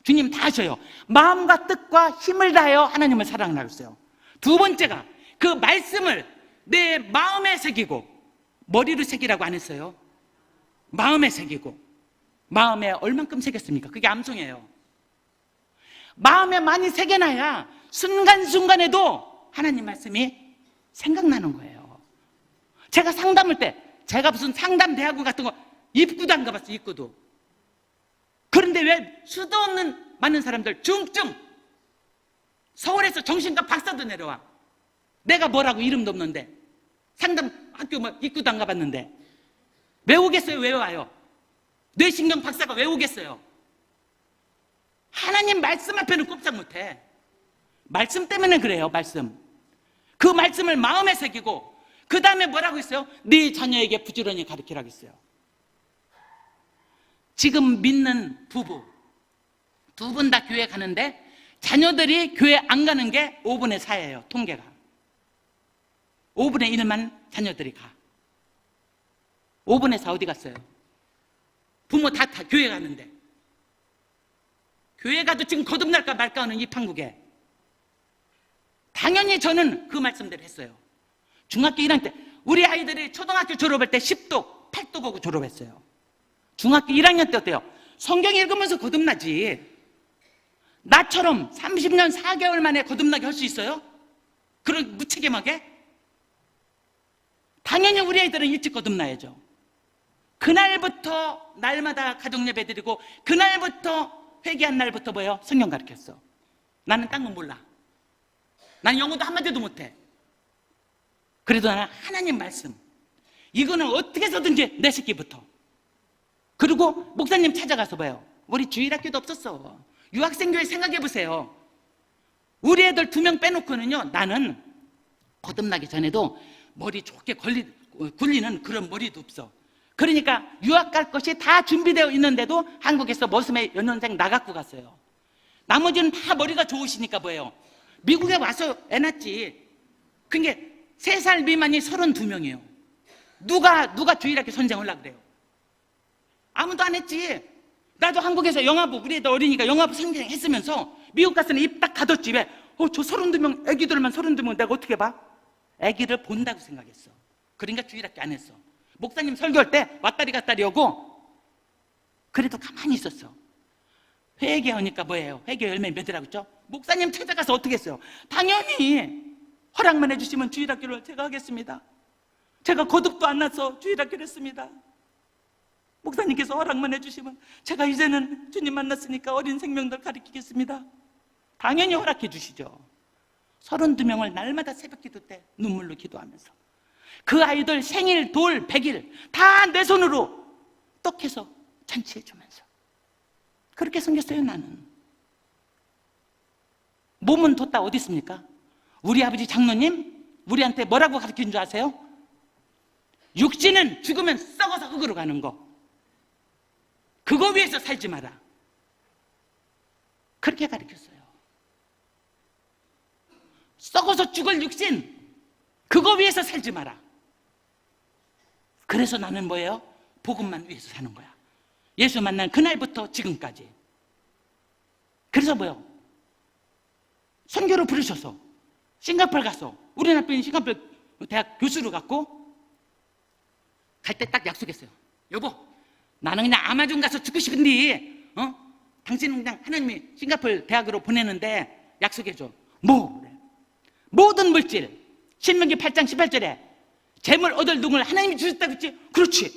주님 다 하셔요. 마음과 뜻과 힘을 다하여 하나님을 사랑하라고 했어요. 두 번째가 그 말씀을 내 마음에 새기고 머리로 새기라고 안 했어요. 마음에 새기고. 마음에 얼만큼 새겼습니까? 그게 암송이에요. 마음에 많이 새겨놔야 순간순간에도 하나님 말씀이 생각나는 거예요. 제가 상담할 때 제가 무슨 상담 대학원 같은 거 입구도 안 가봤어요. 입구도. 그런데 왜 수도 없는 많은 사람들 중증 서울에서 정신과 박사도 내려와. 내가 뭐라고 이름도 없는데 상담 학교 뭐 입구도 안 가봤는데 왜 오겠어요? 왜 와요? 뇌신경 박사가 왜 오겠어요? 하나님 말씀 앞에는 꼼짝 못해. 말씀 때문에 그래요. 말씀. 그 말씀을 마음에 새기고 그 다음에 뭐라고 했어요? 네 자녀에게 부지런히 가르치라고 했어요. 지금 믿는 부부 두 분 다 교회 가는데 자녀들이 교회 안 가는 게 5분의 4예요. 통계가. 5분의 1만 자녀들이 가. 5분의 4 어디 갔어요? 부모 다 교회 가는데. 교회 가도 지금 거듭날까 말까 하는 이 판국에 당연히 저는 그 말씀대로 했어요. 중학교 1학년 때 우리 아이들이 초등학교 졸업할 때 10독, 8독 하고 졸업했어요. 중학교 1학년 때 어때요? 성경 읽으면서 거듭나지. 나처럼 30년 4개월 만에 거듭나게 할 수 있어요? 그런 무책임하게? 당연히 우리 아이들은 일찍 거듭나야죠. 그날부터 날마다 가정예배 드리고 그날부터 회개한 날부터 뭐예요? 성경 가르쳤어. 나는 딴 건 몰라. 난 영어도 한마디도 못해. 그래도 나는 하나님 말씀, 이거는 어떻게 해서든지 내 새끼부터. 그리고 목사님 찾아가서 봐요. 우리 주일학교도 없었어. 유학생교회 생각해 보세요. 우리 애들 2명 빼놓고는요, 나는 거듭나기 전에도 머리 좋게 굴리는 그런 머리도 없어. 그러니까 유학 갈 것이 다 준비되어 있는데도 한국에서 머슴의 연년생 나 갖고 갔어요. 나머지는 다 머리가 좋으시니까 뭐예요? 미국에 와서 애 낳지. 그게 3살 미만이 32명이에요. 누가 주일학교 선생하려고 그래요? 아무도 안 했지. 나도 한국에서 영화부, 우리 애들 어리니까 영화부 선생 했으면서 미국 갔을 때 입 딱 닫았지. 왜? 저 32명, 애기들만 32명 내가 어떻게 봐? 애기를 본다고 생각했어. 그러니까 주일학교 안 했어. 목사님 설교할 때 왔다리 갔다리 오고, 그래도 가만히 있었어. 회개하니까 뭐예요? 회개 열매 맺으라고 했죠? 목사님 찾아가서 어떻게 했어요? 당연히 허락만 해주시면 주일학교를 제가 하겠습니다. 제가 거듭도 안 나서 주일학교를 했습니다. 목사님께서 허락만 해주시면 제가 이제는 주님 만났으니까 어린 생명들 가르치겠습니다. 당연히 허락해 주시죠. 32명을 날마다 새벽 기도 때 눈물로 기도하면서 그 아이들 생일, 돌, 100일 다 내 손으로 떡해서 잔치해 주면서 그렇게 생겼어요. 나는 몸은 뒀다 어디 있습니까? 우리 아버지 장로님 우리한테 뭐라고 가르친 줄 아세요? 육신은 죽으면 썩어서 흙으로 가는 거, 그거 위해서 살지 마라. 그렇게 가르쳤어요. 썩어서 죽을 육신, 그거 위해서 살지 마라. 그래서 나는 뭐예요? 복음만 위해서 사는 거야. 예수 만난 그날부터 지금까지. 그래서 뭐예요? 선교를 부르셔서 싱가포르 가서, 우리 남편이 싱가포르 대학 교수로 갔고, 갈 때 딱 약속했어요. 여보, 나는 그냥 아마존 가서 죽고 싶은데, 당신은 그냥 하나님이 싱가포르 대학으로 보내는데 약속해줘. 뭐? 그래. 모든 물질, 신명기 8장 18절에 재물 얻을 눈을 하나님이 주셨다고 했지? 그렇지.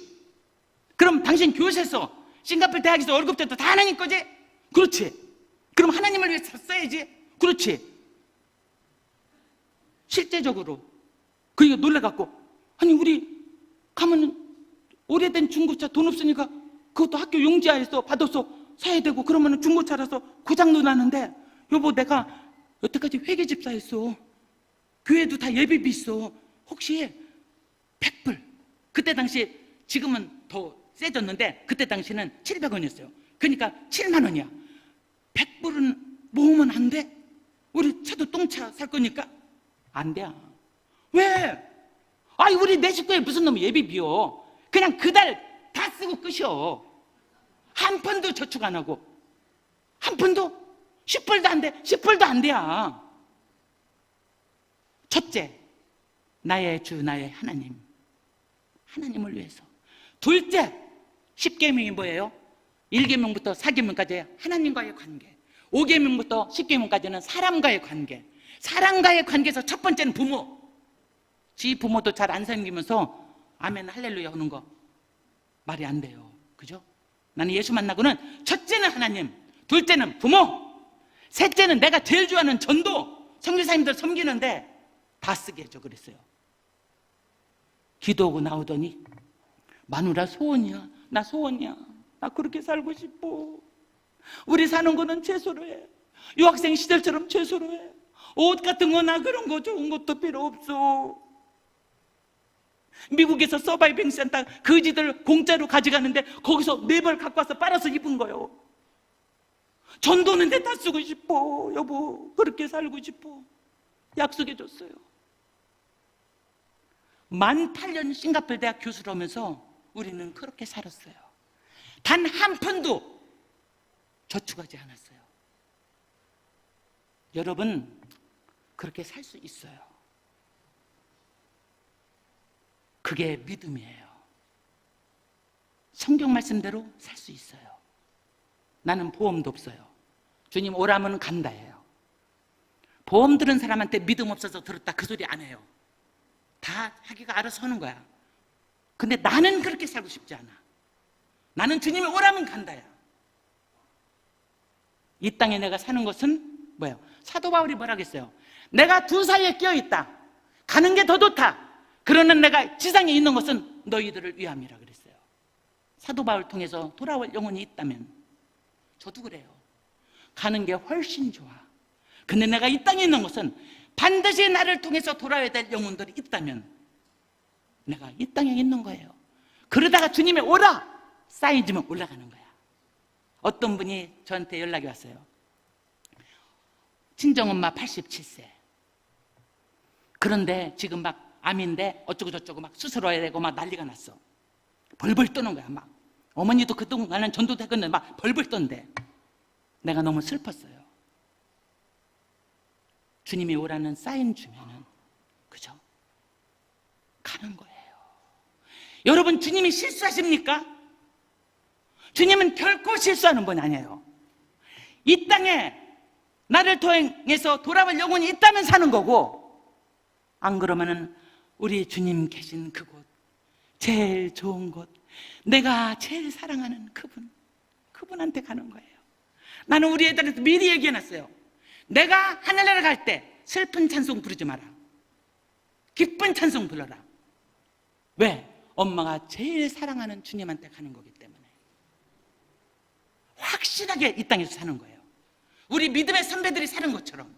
그럼 당신 교회에서 싱가포르 대학에서 월급 줬다 다 하나님 거지? 그렇지. 그럼 하나님을 위해서 써야지? 그렇지. 실제적으로 그러니까 놀라갖고, 아니 우리 가면은 오래된 중고차 돈 없으니까 그것도 학교 용지하에서 받아서 사야 되고, 그러면은 중고차라서 고장도 나는데, 여보 내가 여태까지 회계집사했어. 교회도 다 예비비 있어. 혹시 100불, 그때 당시 지금은 더 세졌는데 그때 당시는 700원이었어요. 그러니까 7만 원이야. 100불은 모으면 안 돼? 우리 차도 똥차 살 거니까. 안 돼. 왜? 아니 우리 내 식구에 무슨 놈 예비비요. 그냥 그달 다 쓰고 끝이요. 한 푼도 저축 안 하고, 한 푼도 10불도 안 돼. 10불도 안 돼야. 첫째, 나의 주 나의 하나님, 하나님을 위해서. 둘째, 10계명이 뭐예요? 1계명부터 4계명까지 하나님과의 관계, 5계명부터 10계명까지는 사람과의 관계. 사람과의 관계에서 첫 번째는 부모. 지 부모도 잘 안 섬기면서 아멘 할렐루야 하는 거 말이 안 돼요. 그죠? 나는 예수 만나고는 첫째는 하나님, 둘째는 부모, 셋째는 내가 제일 좋아하는 전도, 선교사님들 섬기는데 다 쓰게 해줘 그랬어요. 기도하고 나오더니 마누라 소원이야. 나 소원이야. 나 그렇게 살고 싶어. 우리 사는 거는 최소로 해. 유학생 시절처럼 최소로 해. 옷 같은 거나 그런 거 좋은 것도 필요 없어. 미국에서 서바이빙 센터 거지들 공짜로 가져가는데 거기서 4벌 갖고 와서 빨아서 입은 거요. 전도는 데 다 쓰고 싶어. 여보 그렇게 살고 싶어. 약속해 줬어요. 만 8년 싱가포르 대학 교수를 하면서 우리는 그렇게 살았어요. 단 한 푼도 저축하지 않았어요. 여러분 그렇게 살 수 있어요. 그게 믿음이에요. 성경 말씀대로 살 수 있어요. 나는 보험도 없어요. 주님 오라면 간다예요. 보험 들은 사람한테 믿음 없어서 들었다 그 소리 안 해요. 다 자기가 알아서 하는 거야. 근데 나는 그렇게 살고 싶지 않아. 나는 주님이 오라면 간다야. 이 땅에 내가 사는 것은 뭐예요? 사도 바울이 뭐라고 했어요? 내가 두 사이에 끼어 있다. 가는 게 더 좋다. 그러는 내가 지상에 있는 것은 너희들을 위함이라 그랬어요. 사도 바울 통해서 돌아올 영혼이 있다면 저도 그래요. 가는 게 훨씬 좋아. 근데 내가 이 땅에 있는 것은 반드시 나를 통해서 돌아와야 될 영혼들이 있다면 내가 이 땅에 있는 거예요. 그러다가 주님의 오라 사인 주면 올라가는 거야. 어떤 분이 저한테 연락이 왔어요. 친정엄마 87세. 그런데 지금 막 암인데 어쩌고 저쩌고 막 수술해야 되고 막 난리가 났어. 벌벌 떠는 거야. 막 어머니도 그동안은 전도되겠는데 막 벌벌 떤데 내가 너무 슬펐어요. 주님이 오라는 사인 주면은 그죠? 가는 거예요. 여러분, 주님이 실수하십니까? 주님은 결코 실수하는 분 아니에요. 이 땅에 나를 통해서 돌아올 영혼이 있다면 사는 거고, 안 그러면은 우리 주님 계신 그곳, 제일 좋은 곳, 내가 제일 사랑하는 그분한테 가는 거예요. 나는 우리 애들한테 미리 얘기해놨어요. 내가 하늘나라 갈 때 슬픈 찬송 부르지 마라. 기쁜 찬송 불러라. 왜? 엄마가 제일 사랑하는 주님한테 가는 거기 때문에. 확실하게 이 땅에서 사는 거예요. 우리 믿음의 선배들이 사는 것처럼.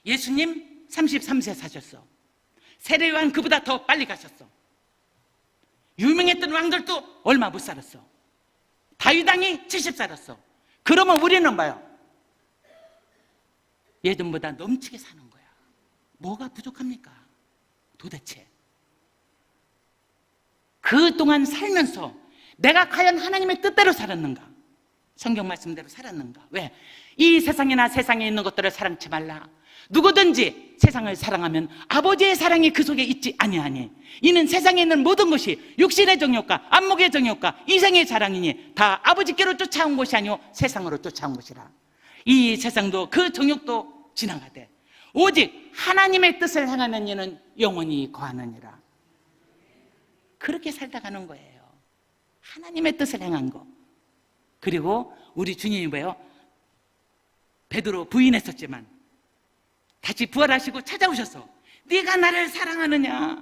예수님 33세 사셨어. 세례요한 그보다 더 빨리 가셨어. 유명했던 왕들도 얼마 못 살았어. 다윗 왕이 70 살았어. 그러면 우리는 봐요, 예전보다 넘치게 사는 거야. 뭐가 부족합니까? 도대체 그동안 살면서 내가 과연 하나님의 뜻대로 살았는가? 성경 말씀대로 살았는가? 왜? 이 세상이나 세상에 있는 것들을 사랑치 말라. 누구든지 세상을 사랑하면 아버지의 사랑이 그 속에 있지 아니하니 이는 세상에 있는 모든 것이 육신의 정욕과 안목의 정욕과 이생의 자랑이니 다 아버지께로 쫓아온 것이 아니오 세상으로 쫓아온 것이라. 이 세상도 그 정욕도 지나가되 오직 하나님의 뜻을 행하는 이는 영원히 거하느니라. 그렇게 살다 가는 거예요. 하나님의 뜻을 행한 거. 그리고 우리 주님이 뭐예요? 베드로 부인했었지만 다시 부활하시고 찾아오셔서 네가 나를 사랑하느냐?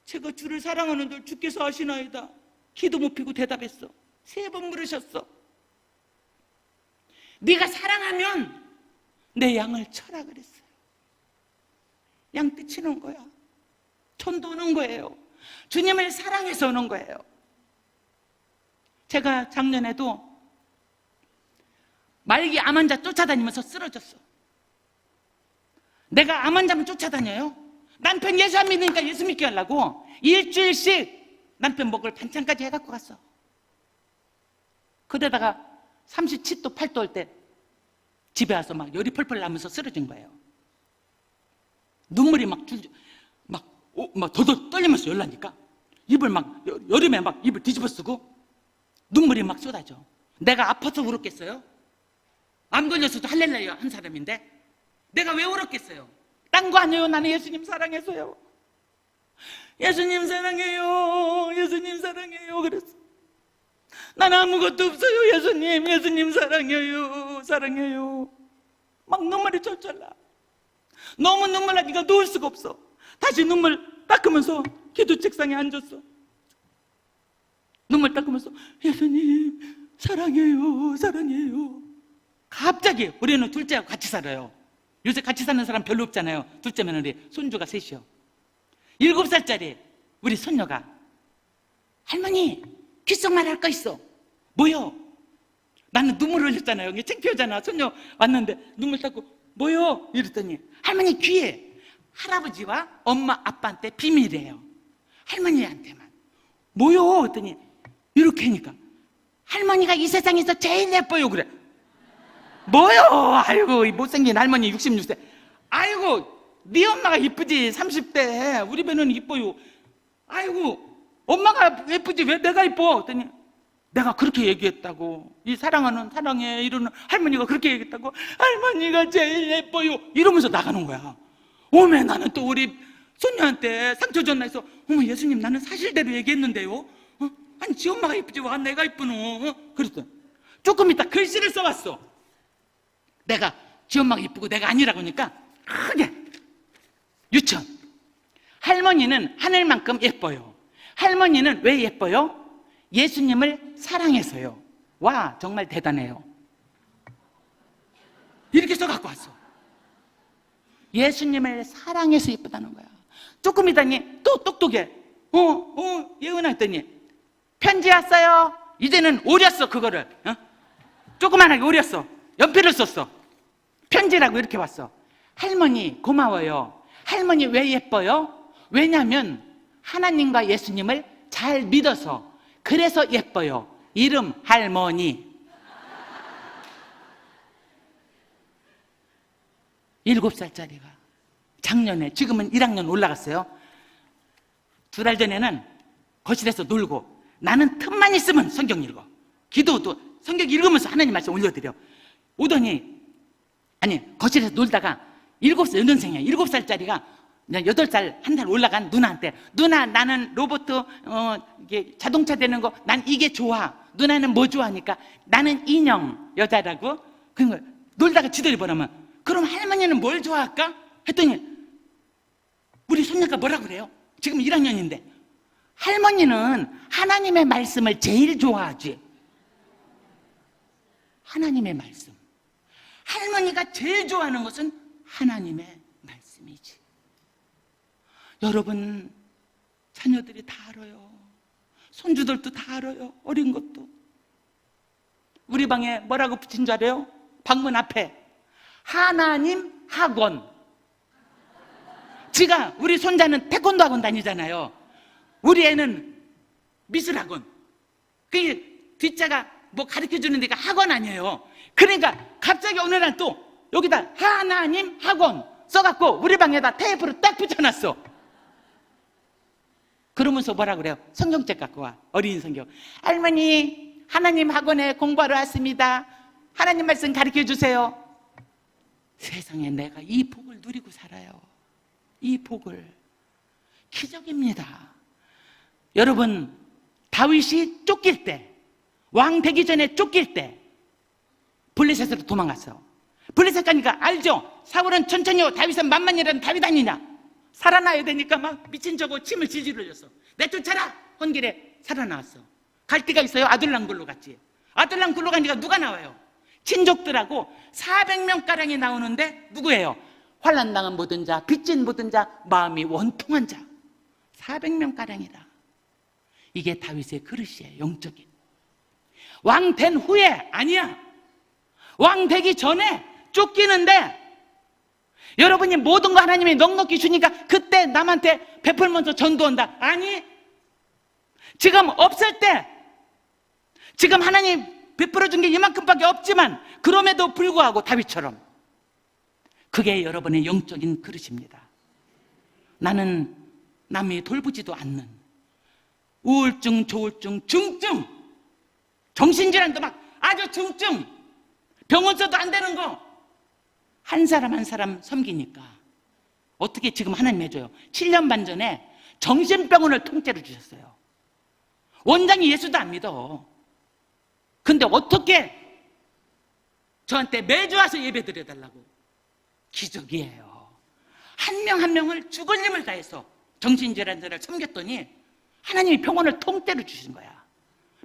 제가 주를 사랑하는 줄 주께서 아시나이다. 기도 못 피고 대답했어. 3번 물으셨어. 네가 사랑하면 내 양을 쳐라 그랬어요. 양떼 치는 거야. 천도 오는 거예요. 주님을 사랑해서 오는 거예요. 제가 작년에도 말기 암 환자 쫓아다니면서 쓰러졌어. 내가 암 환자만 쫓아다녀요? 남편 예수 안 믿으니까 예수 믿게 하려고 일주일씩 남편 먹을 반찬까지 해갖고 갔어. 그러다가 37도 8도 할 때 집에 와서 막 열이 펄펄 나면서 쓰러진 거예요. 눈물이 막 더더 떨리면서 열나니까 입을 막 여름에 막 입을 뒤집어 쓰고 눈물이 막 쏟아져. 내가 아파서 울었겠어요? 암 걸려서도 할렐루야 한 사람인데 내가 왜 울었겠어요? 딴 거 아니에요. 나는 예수님 사랑해서요. 예수님 사랑해요. 예수님 사랑해요. 그랬어. 난 아무것도 없어요. 예수님 사랑해요. 사랑해요. 막 눈물이 철철 나. 너무 눈물 나니까 놓을 수가 없어. 다시 눈물 닦으면서 기도 책상에 앉았어. 눈물 닦으면서 예수님 사랑해요. 사랑해요. 갑자기 우리는 둘째하고 같이 살아요. 요새 같이 사는 사람 별로 없잖아요. 둘째 며느리 손주가 셋이요. 7살짜리 우리 손녀가 할머니 귓속말 할 거 있어. 뭐요? 나는 눈물 흘렸잖아요. 이게 창피하잖아. 손녀 왔는데 눈물 닦고 뭐요? 이랬더니 할머니 귀에 할아버지와 엄마 아빠한테 비밀이에요. 할머니한테만. 뭐요? 했더니 이렇게 하니까 할머니가 이 세상에서 제일 예뻐요. 그래. 뭐요? 아이고 이 못생긴 할머니 66세. 아이고 네 엄마가 이쁘지. 30대 우리 배는 이뻐요. 아이고 엄마가 예쁘지 왜 내가 이뻐? 했더니 내가 그렇게 얘기했다고. 이 사랑하는 사랑해 이러는 할머니가 그렇게 얘기했다고. 할머니가 제일 예뻐요 이러면서 나가는 거야. 오메 나는 또 우리 손녀한테 상처 줬나 해서 어머 예수님 나는 사실대로 얘기했는데요. 아니 지 엄마가 이쁘지 와 내가 이쁘노. 그랬더니 조금 있다 글씨를 써왔어. 내가 지 엄마가 이쁘고 내가 아니라고 하니까 크게 유천 할머니는 하늘만큼 예뻐요. 할머니는 왜 예뻐요? 예수님을 사랑해서요. 와, 정말 대단해요. 이렇게 써갖고 왔어. 예수님을 사랑해서 예쁘다는 거야. 조금 있다니 또 똑똑해. 예은아 했더니 편지 왔어요. 이제는 오렸어. 그거를 조그만하게 오렸어. 연필을 썼어. 편지라고 이렇게 왔어. 할머니 고마워요. 할머니 왜 예뻐요? 왜냐하면 하나님과 예수님을 잘 믿어서, 그래서 예뻐요. 이름 할머니. 7살짜리가 작년에, 지금은 1학년 올라갔어요. 2달 전에는 거실에서 놀고, 나는 틈만 있으면 성경 읽어. 기도도 성경 읽으면서 하나님 말씀 올려드려. 오더니, 아니, 거실에서 놀다가 7살, 연년생이야. 7살짜리가 8살, 한 달 올라간 누나한테, 누나, 나는 로봇, 이게 자동차 되는 거, 난 이게 좋아. 누나는 뭐 좋아하니까, 나는 인형, 여자라고. 그런 거 놀다가 지도를 보라면, 그럼 할머니는 뭘 좋아할까? 했더니, 우리 손녀가 뭐라 그래요? 지금 1학년인데. 할머니는 하나님의 말씀을 제일 좋아하지. 하나님의 말씀. 할머니가 제일 좋아하는 것은 하나님의 말씀이지. 여러분, 자녀들이 다 알아요. 손주들도 다 알아요. 어린 것도. 우리 방에 뭐라고 붙인 줄 알아요? 방문 앞에 하나님 학원. 지가, 우리 손자는 태권도 학원 다니잖아요. 우리 애는 미술 학원. 그 뒷자가 뭐 가르쳐 주는 데가 학원 아니에요. 그러니까 갑자기 어느 날 또 여기다 하나님 학원 써갖고 우리 방에다 테이프로 딱 붙여놨어. 그러면서 뭐라 그래요? 성경책 갖고 와. 어린이 성경. 할머니, 하나님 학원에 공부하러 왔습니다. 하나님 말씀 가르쳐 주세요. 세상에 내가 이 복을 누리고 살아요. 이 복을. 기적입니다. 여러분, 다윗이 쫓길 때, 왕 되기 전에 쫓길 때 블레셋으로 도망갔어. 블레셋 가니까 알죠? 사울은 천천히 오고 다윗은 만만이라는 다윗 아니냐. 살아나야 되니까 막 미친 저거 침을 질질 흘렸어. 내쫓아라! 헌길에 살아나왔어. 갈 데가 있어요? 아둘람 굴로 갔지. 아둘람 굴로 가니까 누가 나와요? 친족들하고 400명가량이 나오는데 누구예요? 환난당한 모든 자, 빚진 모든 자, 마음이 원통한 자. 400명가량이다. 이게 다윗의 그릇이에요. 영적인. 왕 된 후에 아니야. 왕 되기 전에 쫓기는데, 여러분이 모든 거 하나님이 넉넉히 주니까 그때 남한테 베풀면서 전도한다. 아니, 지금 없을 때, 지금 하나님 베풀어 준 게 이만큼밖에 없지만 그럼에도 불구하고 다윗처럼, 그게 여러분의 영적인 그릇입니다. 나는 남이 돌보지도 않는 우울증, 조울증, 중증, 정신질환도 막 아주 중증, 병원 써도 안 되는 거 한 사람 한 사람 섬기니까 어떻게 지금 하나님 해줘요. 7년 반 전에 정신병원을 통째로 주셨어요. 원장이 예수도 안 믿어. 근데 어떻게 저한테 매주 와서 예배 드려달라고. 기적이에요. 한 명 한 명을 죽을 힘을 다해서 정신질환자를 섬겼더니 하나님이 병원을 통째로 주신 거야.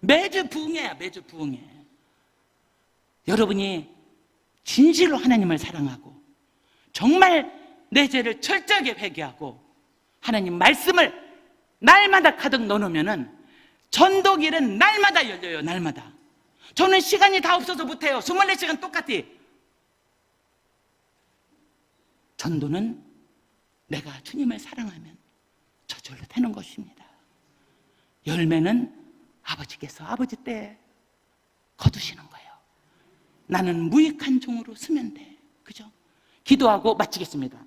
매주 부흥해야, 매주 부흥해. 여러분이 진실로 하나님을 사랑하고 정말 내 죄를 철저하게 회개하고 하나님 말씀을 날마다 가득 넣어놓으면은 전도길은 날마다 열려요. 날마다. 저는 시간이 다 없어서 못해요. 24시간 똑같아. 전도는 내가 주님을 사랑하면 저절로 되는 것입니다. 열매는 아버지께서 아버지 때 거두시는 거예요. 나는 무익한 종으로 쓰면 돼. 그죠? 기도하고 마치겠습니다.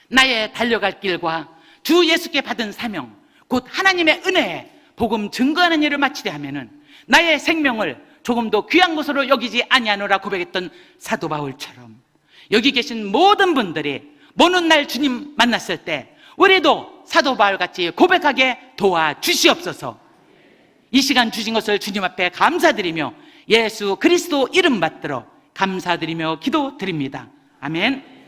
나의 달려갈 길과 주 예수께 받은 사명, 곧 하나님의 은혜에 복음 증거하는 일을 마치려 하면은 나의 생명을 조금 더 귀한 것으로 여기지 아니하노라 고백했던 사도 바울처럼 여기 계신 모든 분들이 먼 날 주님 만났을 때 우리도 사도 바울같이 고백하게 도와주시옵소서. 이 시간 주신 것을 주님 앞에 감사드리며 예수 그리스도 이름 받들어 감사드리며 기도드립니다. 아멘.